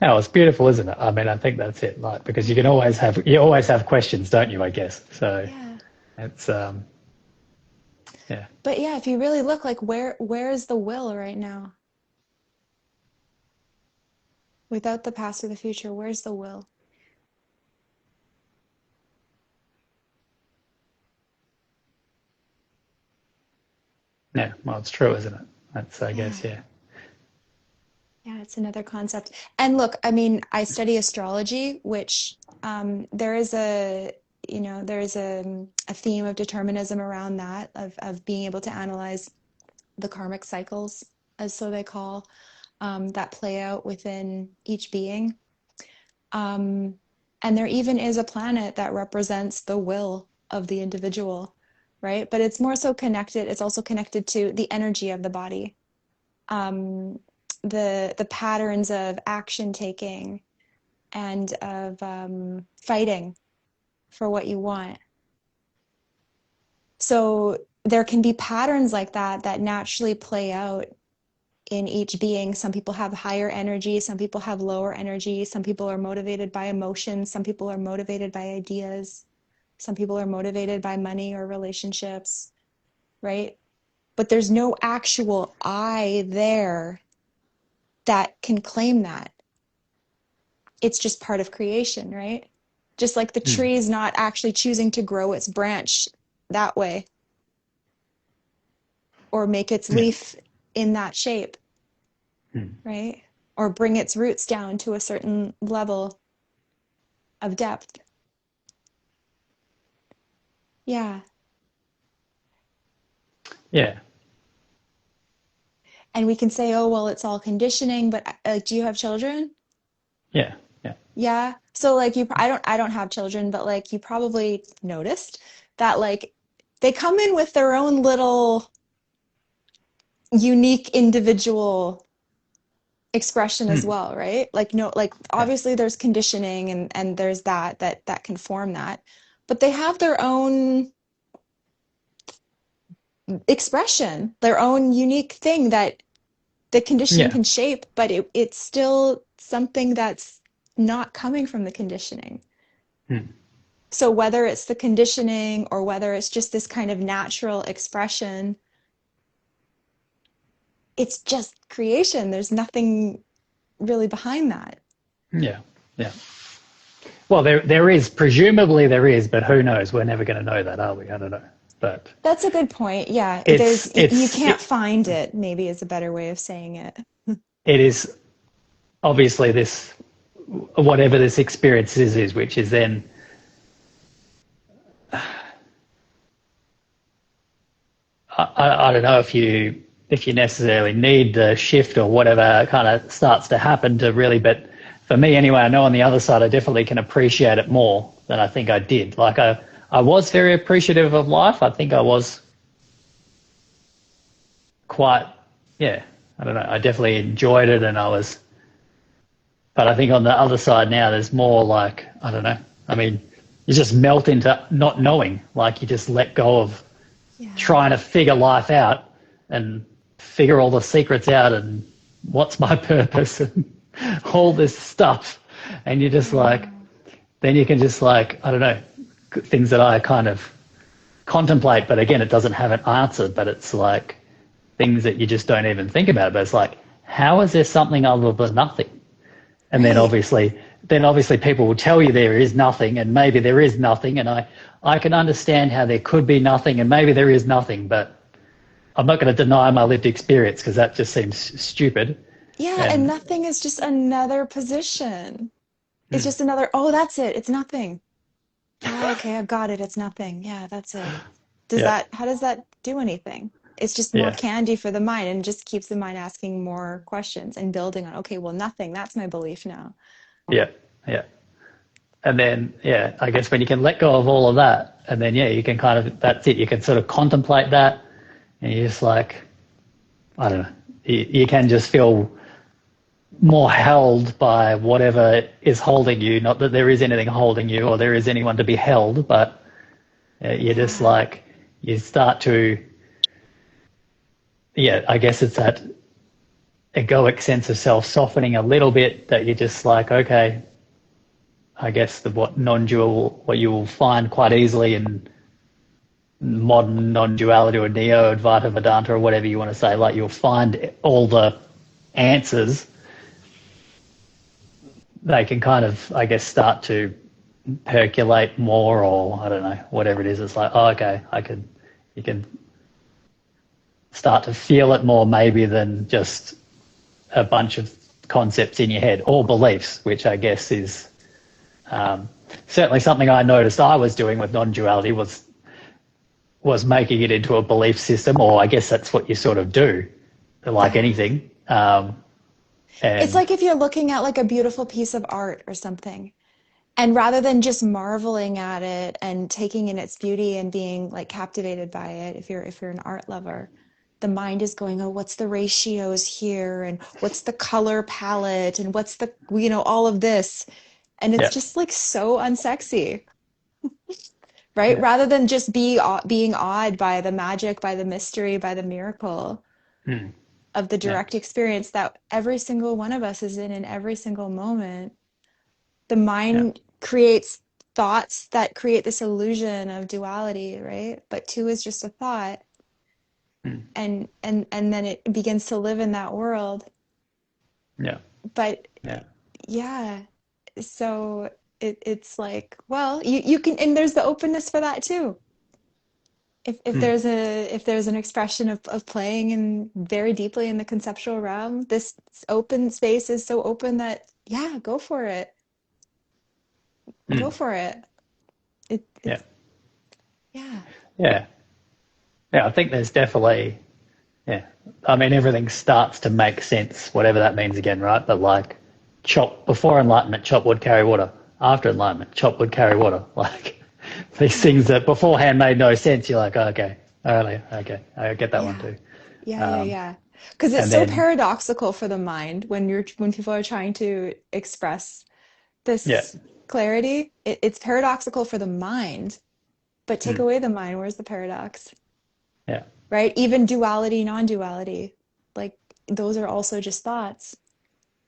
no, it's beautiful, isn't it? I mean, I think that's it. Like because you always have questions, don't you? I guess so. Yeah. It's yeah. But yeah, if you really look, like where is the will right now? Without the past or the future, where's the will? Yeah, well, it's true, isn't it? That's, I Yeah. guess, yeah. Yeah, it's another concept. And look, I mean, I study astrology, which there is there is a theme of determinism around that, of being able to analyze the karmic cycles as so they call, that play out within each being. Um, and there even is a planet that represents the will of the individual, right? But it's more so connected, it's also connected to the energy of the body, um, the patterns of action taking and of fighting for what you want. So there can be patterns like that that naturally play out in each being. Some people have higher energy, some people have lower energy, some people are motivated by emotions, some people are motivated by ideas, some people are motivated by money or relationships, right? But there's no actual I there that can claim that. It's just part of creation, right? Just like the Mm. tree is not actually choosing to grow its branch that way or make its Yeah. leaf in that shape, Mm. right? Or bring its roots down to a certain level of depth. Yeah. Yeah. And we can say, oh, well, it's all conditioning, but do you have children? Yeah. Yeah. Yeah. So like I don't have children, but like you probably noticed that like they come in with their own little unique individual expression as Mm. well, right? Like no, like Yeah. obviously there's conditioning and there's that can form that, but they have their own expression, their own unique thing that the conditioning Yeah. can shape, but it's still something that's not coming from the conditioning. Mm. So whether it's the conditioning or whether it's just this kind of natural expression, it's just creation. There's nothing really behind that. Yeah. Yeah. Well, there is, presumably there is, but who knows? We're never going to know that, are we? I don't know. But That's a good point. Yeah, it's you it's can't it, find it, maybe is a better way of saying it. it is obviously this, whatever this experience is, which is then, I don't know if you necessarily need the shift or whatever kind of starts to happen to really, but for me anyway, I know on the other side I definitely can appreciate it more than I think I did. Like I was very appreciative of life. I think I was quite, yeah, I don't know. I definitely enjoyed it, and but I think on the other side now, there's more like, I don't know. I mean, you just melt into not knowing, like you just let go of Yeah. trying to figure life out and figure all the secrets out and what's my purpose and all this stuff. And you're just like, Yeah. then you can just like, I don't know, things that I kind of contemplate, but again, it doesn't have an answer, but it's like things that you just don't even think about. But it's like, how is there something other than nothing? And Right. then obviously people will tell you there is nothing, and maybe there is nothing, and I can understand how there could be nothing, and maybe there is nothing, but I'm not going to deny my lived experience because that just seems stupid. Yeah, and And nothing is just another position. It's mm, just another, oh, that's it. It's nothing. Oh, okay, I've got it. It's nothing. Yeah, that's it. yeah, How does that do anything? It's just more yeah, candy for the mind and just keeps the mind asking more questions and building on, okay, well, nothing. That's my belief now. yeah, yeah. And then, yeah, I guess when you can let go of all of that, and then, yeah, you can kind of, that's it. You can sort of contemplate that, and you're just like, I don't know, you can just feel more held by whatever is holding you. Not that there is anything holding you or there is anyone to be held, but you're just Yeah. like, you start to, yeah, I guess it's that egoic sense of self softening a little bit that you're just like, okay, I guess what non-dual, what you will find quite easily in modern non-duality or neo-Advaita Vedanta or whatever you want to say, like you'll find all the answers. They can kind of, I guess, start to percolate more, or I don't know, whatever it is. It's like, oh, okay, you can start to feel it more maybe than just a bunch of concepts in your head or beliefs, which I guess is certainly something I noticed I was doing with non-duality was making it into a belief system, or I guess that's what you sort of do. like Yeah. anything. It's And like if you're looking at like a beautiful piece of art or something. And rather than just marveling at it and taking in its beauty and being like captivated by it, if you're an art lover, the mind is going, oh, what's the ratios here? And what's the color palette? And what's the, all of this. And it's yeah, just like so unsexy, right? yeah, Rather than just being awed by the magic, by the mystery, by the miracle mm, of the yeah, direct experience that every single one of us is in every single moment. The yeah, mind creates thoughts that create this illusion of duality, right? But two is just a thought, mm, and then it begins to live in that world. yeah, But yeah, yeah, so it's like, well, you can, and there's the openness for that too. If mm, there's an expression of playing in very deeply in the conceptual realm, this open space is so open that yeah, go for it. Go mm, for it. yeah, It's yeah. yeah, yeah. I think there's definitely, yeah. I mean, everything starts to make sense, whatever that means again, right? But like, chop before enlightenment, chop wood, carry water. After enlightenment, chop wood, carry water. Like these things that beforehand made no sense. You're like, oh, okay, all right, okay, I get that one Yeah. too. Yeah, yeah, Um, yeah. Because it's and so then, paradoxical for the mind when people are trying to express yeah, this clarity. It's paradoxical for the mind, but take mm, away the mind, where's the paradox? yeah, Right? Even duality, non-duality, like those are also just thoughts.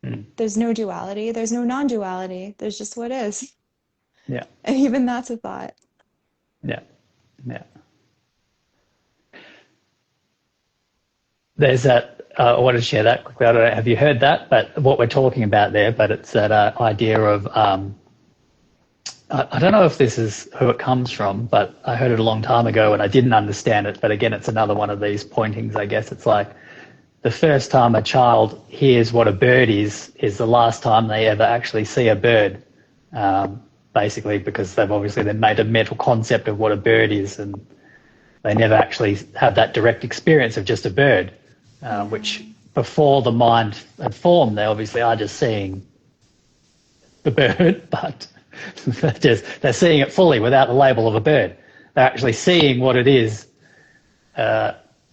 mm, There's no duality, there's no non-duality, there's just what is. yeah, And even that's a thought. yeah, yeah. There's that. I want to share that quickly. I don't know, have you heard that? But what we're talking about there, but it's that idea of I don't know if this is who it comes from, but I heard it a long time ago and I didn't understand it. But again, it's another one of these pointings. I guess it's like the first time a child hears what a bird is the last time they ever actually see a bird. Basically, because they've obviously then made a mental concept of what a bird is, and they never actually have that direct experience of just a bird, Yeah. which before the mind had formed, they obviously are just seeing the bird, but they're seeing it fully without the label of a bird. They're actually seeing what it is,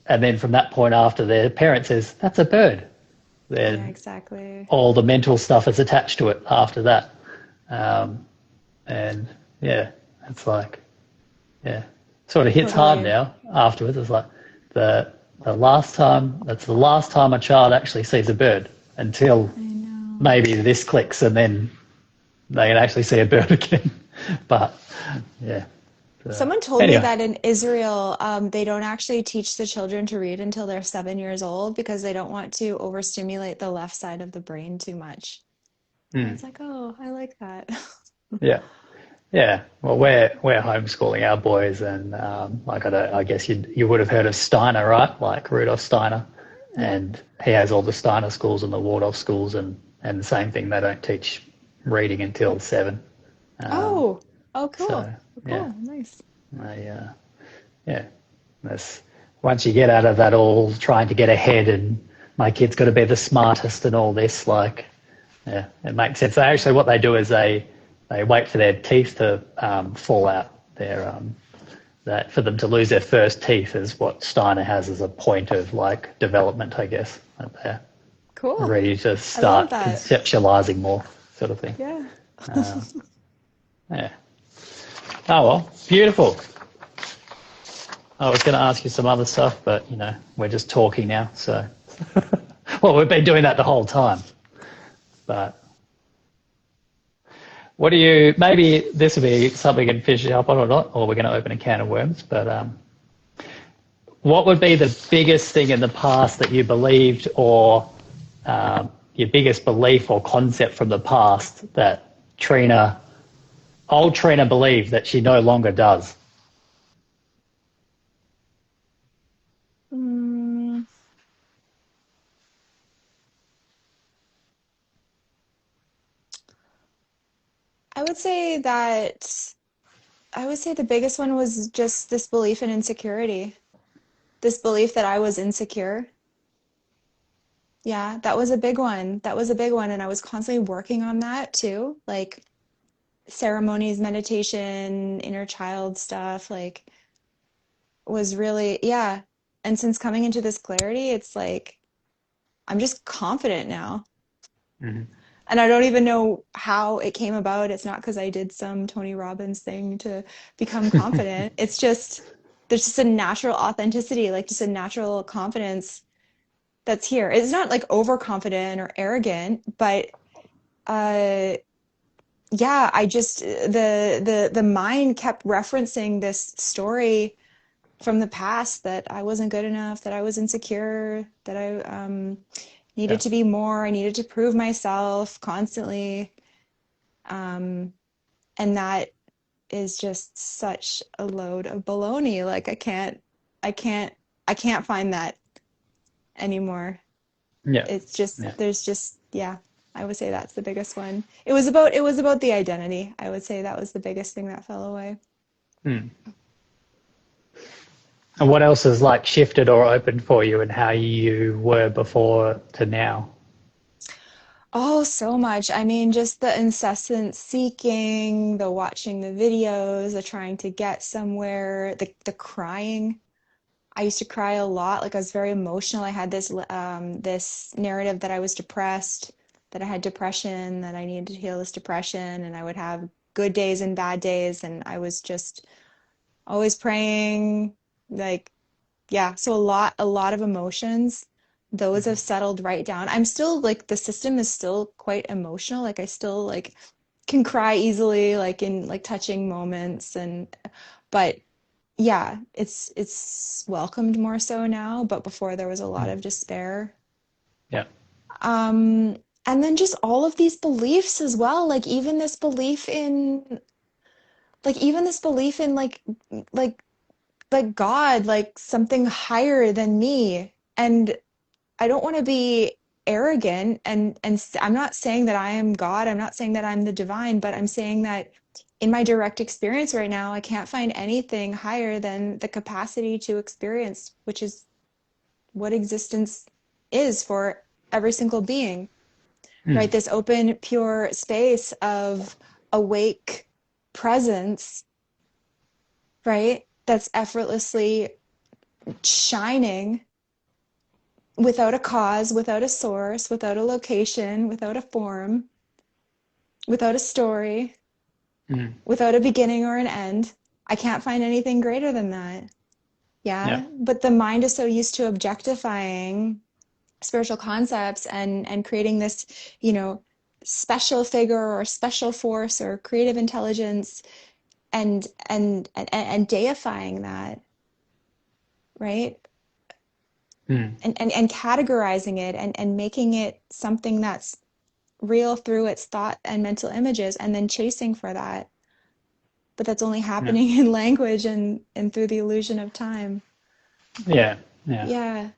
and then from that point after, their parent says, "That's a bird." Yeah, Then exactly. all the mental stuff is attached to it after that, um, and yeah, it's like yeah, sort of hits hard Totally. now afterwards. It's like the last time that's the last time a child actually sees a bird until I know. maybe this clicks and then they can actually see a bird again. But yeah. Someone told me Anyway, that in Israel, they don't actually teach the children to read until they're 7 years old because they don't want to overstimulate the left side of the brain too much. And I mm, was like, oh, I like that. yeah, yeah. Well, we're homeschooling our boys, and like I guess you would have heard of Steiner, right? Like Rudolf Steiner, Yeah. and he has all the Steiner schools and the Waldorf schools, and the same thing. They don't teach reading until 7. Um, Oh, oh, so cool. yeah, Cool. Nice. I, yeah. That's once you get out of that all trying to get ahead and my kid's got to be the smartest and all this, like, yeah, it makes sense. They actually, what they do is they wait for their teeth to fall out. Their that for them to lose their first teeth is what Steiner has as a point of like development, I guess. That they're Cool. ready to I love start that. conceptualizing more, sort of thing. Yeah. Yeah. Oh well, beautiful. I was going to ask you some other stuff, but we're just talking now. So, well, we've been doing that the whole time. But what do you? Maybe this will be something we can finish up on or not, or we're going to open a can of worms. But what would be the biggest thing in the past that you believed, or your biggest belief or concept from the past that old Trina believed that she no longer does? Mm, I would say that I would say the biggest one was just this belief in insecurity, this belief that I was insecure. Yeah, that was a big one. That was a big one. And I was constantly working on that too. Like ceremonies, meditation, inner child stuff, like was really, yeah. And since coming into this clarity, it's like I'm just confident now. Mhm. And I don't even know how it came about. It's not because I did some Tony Robbins thing to become confident. It's just there's just a natural authenticity, like just a natural confidence that's here. It's not like overconfident or arrogant, but uh yeah, I just the mind kept referencing this story from the past that I wasn't good enough, that I was insecure, that I Yeah. needed to be more, I needed to prove myself constantly. Um, and that is just such a load of baloney. Like I can't, I can't find that anymore. Yeah. It's just, Yeah. there's just, yeah, I would say that's the biggest one. It was about the identity. I would say that was the biggest thing that fell away. Mm. And what else has like shifted or opened for you and how you were before to now? Oh, so much. I mean, just the incessant seeking, the watching the videos, the trying to get somewhere, the crying. I used to cry a lot. Like I was very emotional. I had this narrative that I was depressed, that I had depression, that I needed to heal this depression, and I would have good days and bad days, and I was just always praying, like yeah, so a lot of emotions. Those have settled right down. I'm still like the system is still quite emotional. Like I still like can cry easily, like in like touching moments and but yeah, it's welcomed more so now, but before there was a lot Mm. of despair. Yeah. And then just all of these beliefs as well, like even this belief in like like God, like something higher than me. And I don't want to be arrogant I'm not saying that I am God. I'm not saying that I'm the divine, but I'm saying that in my direct experience right now, I can't find anything higher than the capacity to experience, which is what existence is for every single being, right? Mm. This open, pure space of awake presence, right? That's effortlessly shining without a cause, without a source, without a location, without a form, without a story, Mm. without a beginning or an end. I can't find anything greater than that. Yeah. Yeah. But the mind is so used to objectifying spiritual concepts and creating this, you know, special figure or special force or creative intelligence and deifying that, right? Mm. And categorizing it and making it something that's real through its thought and mental images and then chasing for that. But that's only Yeah. happening in language and through the illusion of time. Yeah. Yeah. Yeah.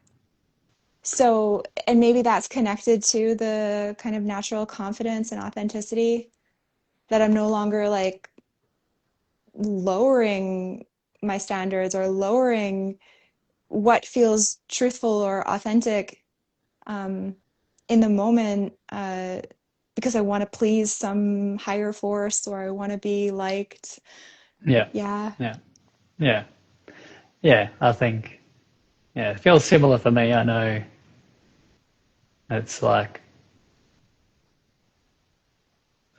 So, and maybe that's connected to the kind of natural confidence and authenticity that I'm no longer like lowering my standards or lowering what feels truthful or authentic um, in the moment because I want to please some higher force or I want to be liked. Yeah. Yeah. Yeah. Yeah. Yeah. I think, yeah, it feels similar for me. I know it's like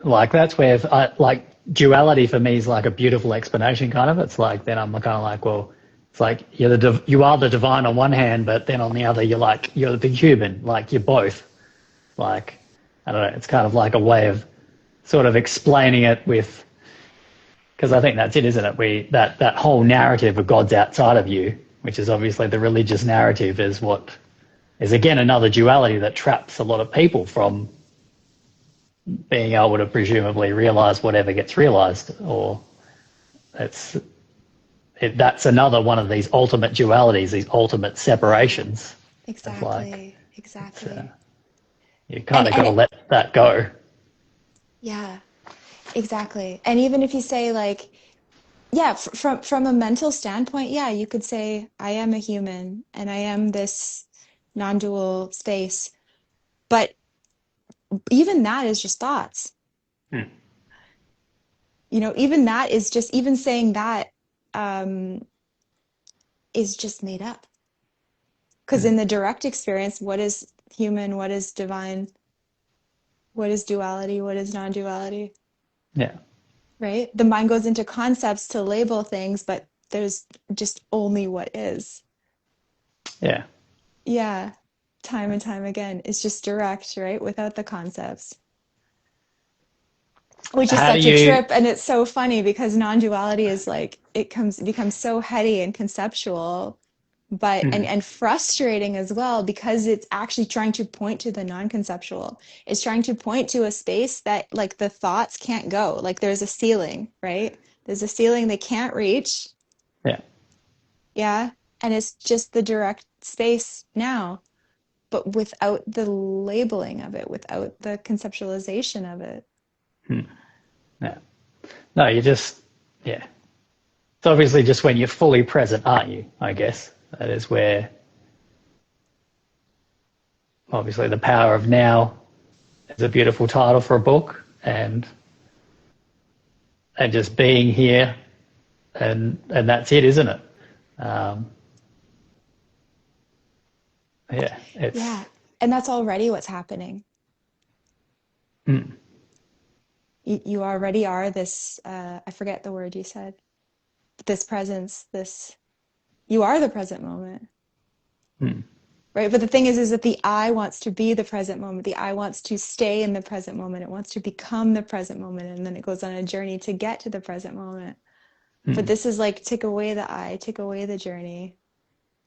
that's where I, like duality for me is like a beautiful explanation kind of. It's like, then I'm kind of like, well, it's like you are the divine on one hand, but then on the other, you're the human, like you're both. Like, I don't know, it's kind of like a way of sort of explaining it with, because I think that's it, isn't it? That whole narrative of God's outside of you, which is obviously the religious narrative, is what is again another duality that traps a lot of people from being able to presumably realize whatever gets realized, or it's that's another one of these ultimate dualities, these ultimate separations. Of like, Exactly. it's Exactly. you kind of got And to let that go. yeah, exactly. And even if you say like, yeah, from a mental standpoint, yeah, you could say I am a human and I am this non-dual space. But even that is just thoughts. Mm. Even that is just, even saying that um, is just made up. Because Mm. in the direct experience, what is human? What is divine? What is duality? What is non-duality? Yeah. Right? The mind goes into concepts to label things, but there's just only what is. Yeah. Yeah, time and time again. It's just direct, right? Without the concepts. Which is How do such a you? trip, and it's so funny because non-duality is like it becomes so heady and conceptual, but Mm. and frustrating as well because it's actually trying to point to the non-conceptual. It's trying to point to a space that like the thoughts can't go. Like there's a ceiling, right? There's a ceiling they can't reach. Yeah. Yeah. And it's just the direct space now, but without the labeling of it, without the conceptualization of it. Mm. Yeah. No, you just, yeah. It's obviously just when you're fully present, aren't you? I guess that is where obviously the power of now is a beautiful title for a book, and just being here, and that's it, isn't it? Um, yeah, it's Yeah. And that's already what's happening. mm, You already are this, I forget the word you said, this presence, this, you are the present moment, mm, right? But the thing is that the I wants to be the present moment. The I wants to stay in the present moment. It wants to become the present moment. And then it goes on a journey to get to the present moment. But mm, this is like, take away the I, take away the journey,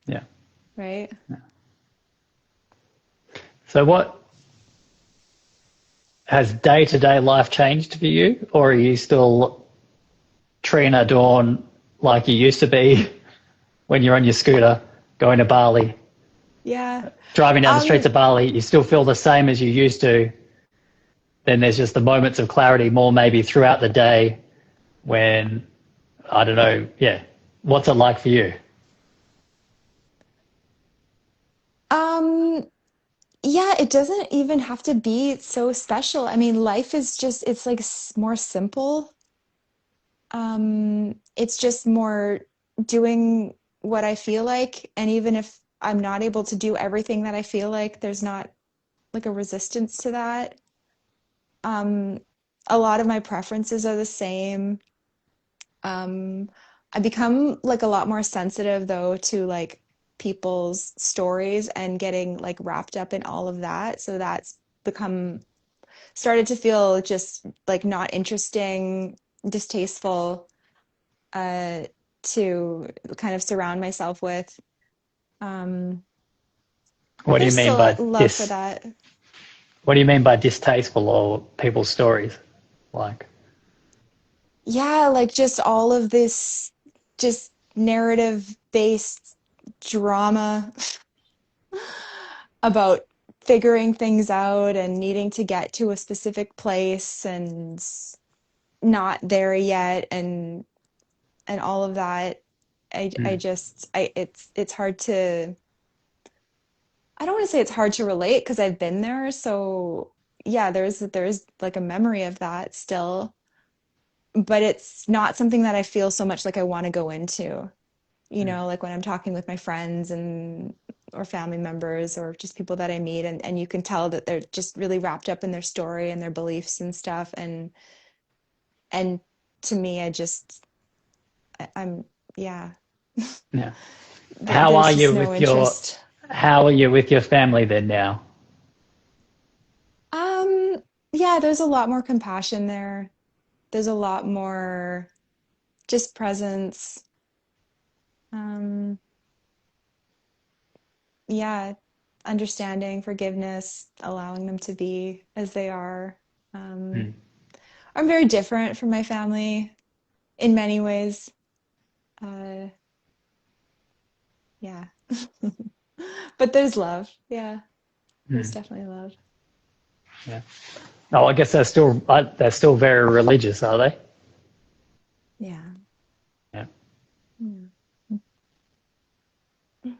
yeah. right? So, what has day to day life changed for you, or are you still Trina Dawn like you used to be when you're on your scooter going to Bali, Yeah. driving down the streets Um, of Bali? You still feel the same as you used to. Then there's just the moments of clarity more maybe throughout the day when, I don't know, yeah. What's it like for you? um, yeah, it doesn't even have to be so special. I mean, life is just, it's like more simple. It's just more doing what I feel like. And even if I'm not able to do everything that I feel like, there's not like a resistance to that. Um, a lot of my preferences are the same. Um, I become like a lot more sensitive though to like people's stories and getting like wrapped up in all of that. So that's become started to feel just like not interesting, distasteful uh, to kind of surround myself with. Um, but What do you there's mean still by love for this? that. What do you mean by distasteful or people's stories? Like, Yeah, like just all of this just narrative-based drama about figuring things out and needing to get to a specific place and not there yet and all of that. I mm, just I it's hard to I don't want to say it's hard to relate because I've been there. So yeah, there's like a memory of that still, but it's not something that I feel so much like I want to go into. mm, Like when I'm talking with my friends and or family members or just people that I meet and you can tell that they're just really wrapped up in their story and their beliefs and stuff. And to me, I'm yeah, yeah. How are there's just you no with your interest. How are you with your family then now? Um, yeah, there's a lot more compassion there. There's a lot more just presence. Um, yeah, understanding, forgiveness, allowing them to be as they are. Um, Mm, I'm very different from my family in many ways. Uh, yeah. But there's love. Yeah, there's mm, definitely love. yeah. Oh, I guess they're still very religious, are they? Yeah. Yeah. Yeah.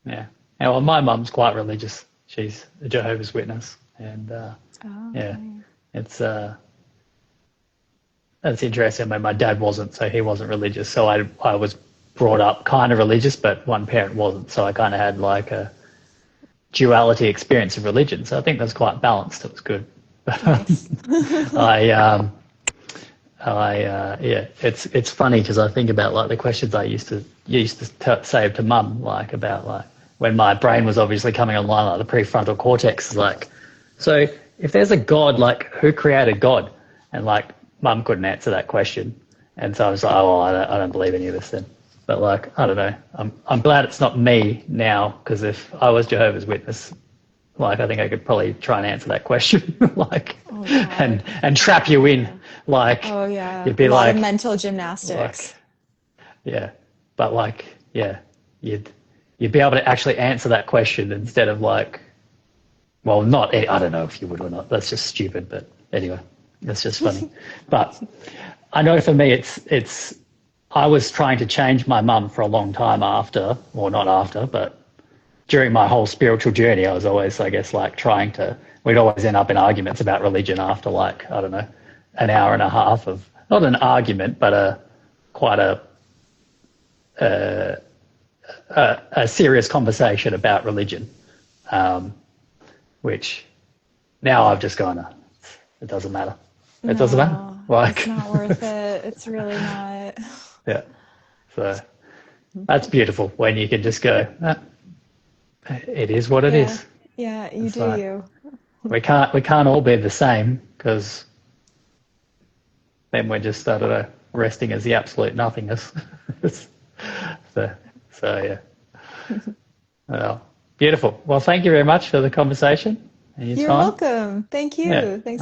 Yeah. Yeah. Well, my mum's quite religious. She's a Jehovah's Witness, and Oh, yeah, okay. it's that's interesting. I mean, my dad wasn't, so he wasn't religious. So I was brought up kind of religious, but one parent wasn't. So I kind of had like a duality experience of religion. So I think that's quite balanced. It was good. Nice. I yeah, it's funny because I think about like the questions I used to say to mum, like about like when my brain was obviously coming online, like the prefrontal cortex is like, so if there's a God, like who created God? And like mum couldn't answer that question, and so I was like, oh, well, I don't believe any of this then. But like I don't know, I'm glad it's not me now, because if I was Jehovah's Witness, like I think I could probably try and answer that question, like, Oh God. and trap you in, like Oh yeah. you'd A be lot of like, mental gymnastics. yeah, but like, yeah, you'd be able to actually answer that question instead of like, well, not, I don't know if you would or not. That's just stupid, but anyway, that's just funny. But I know for me, I was trying to change my mum for a long time after, or not after, but during my whole spiritual journey, I was always, I guess, like we'd always end up in arguments about religion after like, I don't know, an hour and a half of, not an argument, but quite a serious conversation about religion, which now I've just gone, it doesn't matter. It doesn't matter. No, it's Like, not worth it. It's really not. yeah. So that's beautiful when you can just go, it is what it Yeah. is. Yeah, you It's do like, you. we can't all be the same, because then we're just, I don't know, resting as the absolute nothingness. so, so yeah. Well, beautiful. Well, thank you very much for the conversation and your You're time. welcome. Thank Yeah. you. Thanks.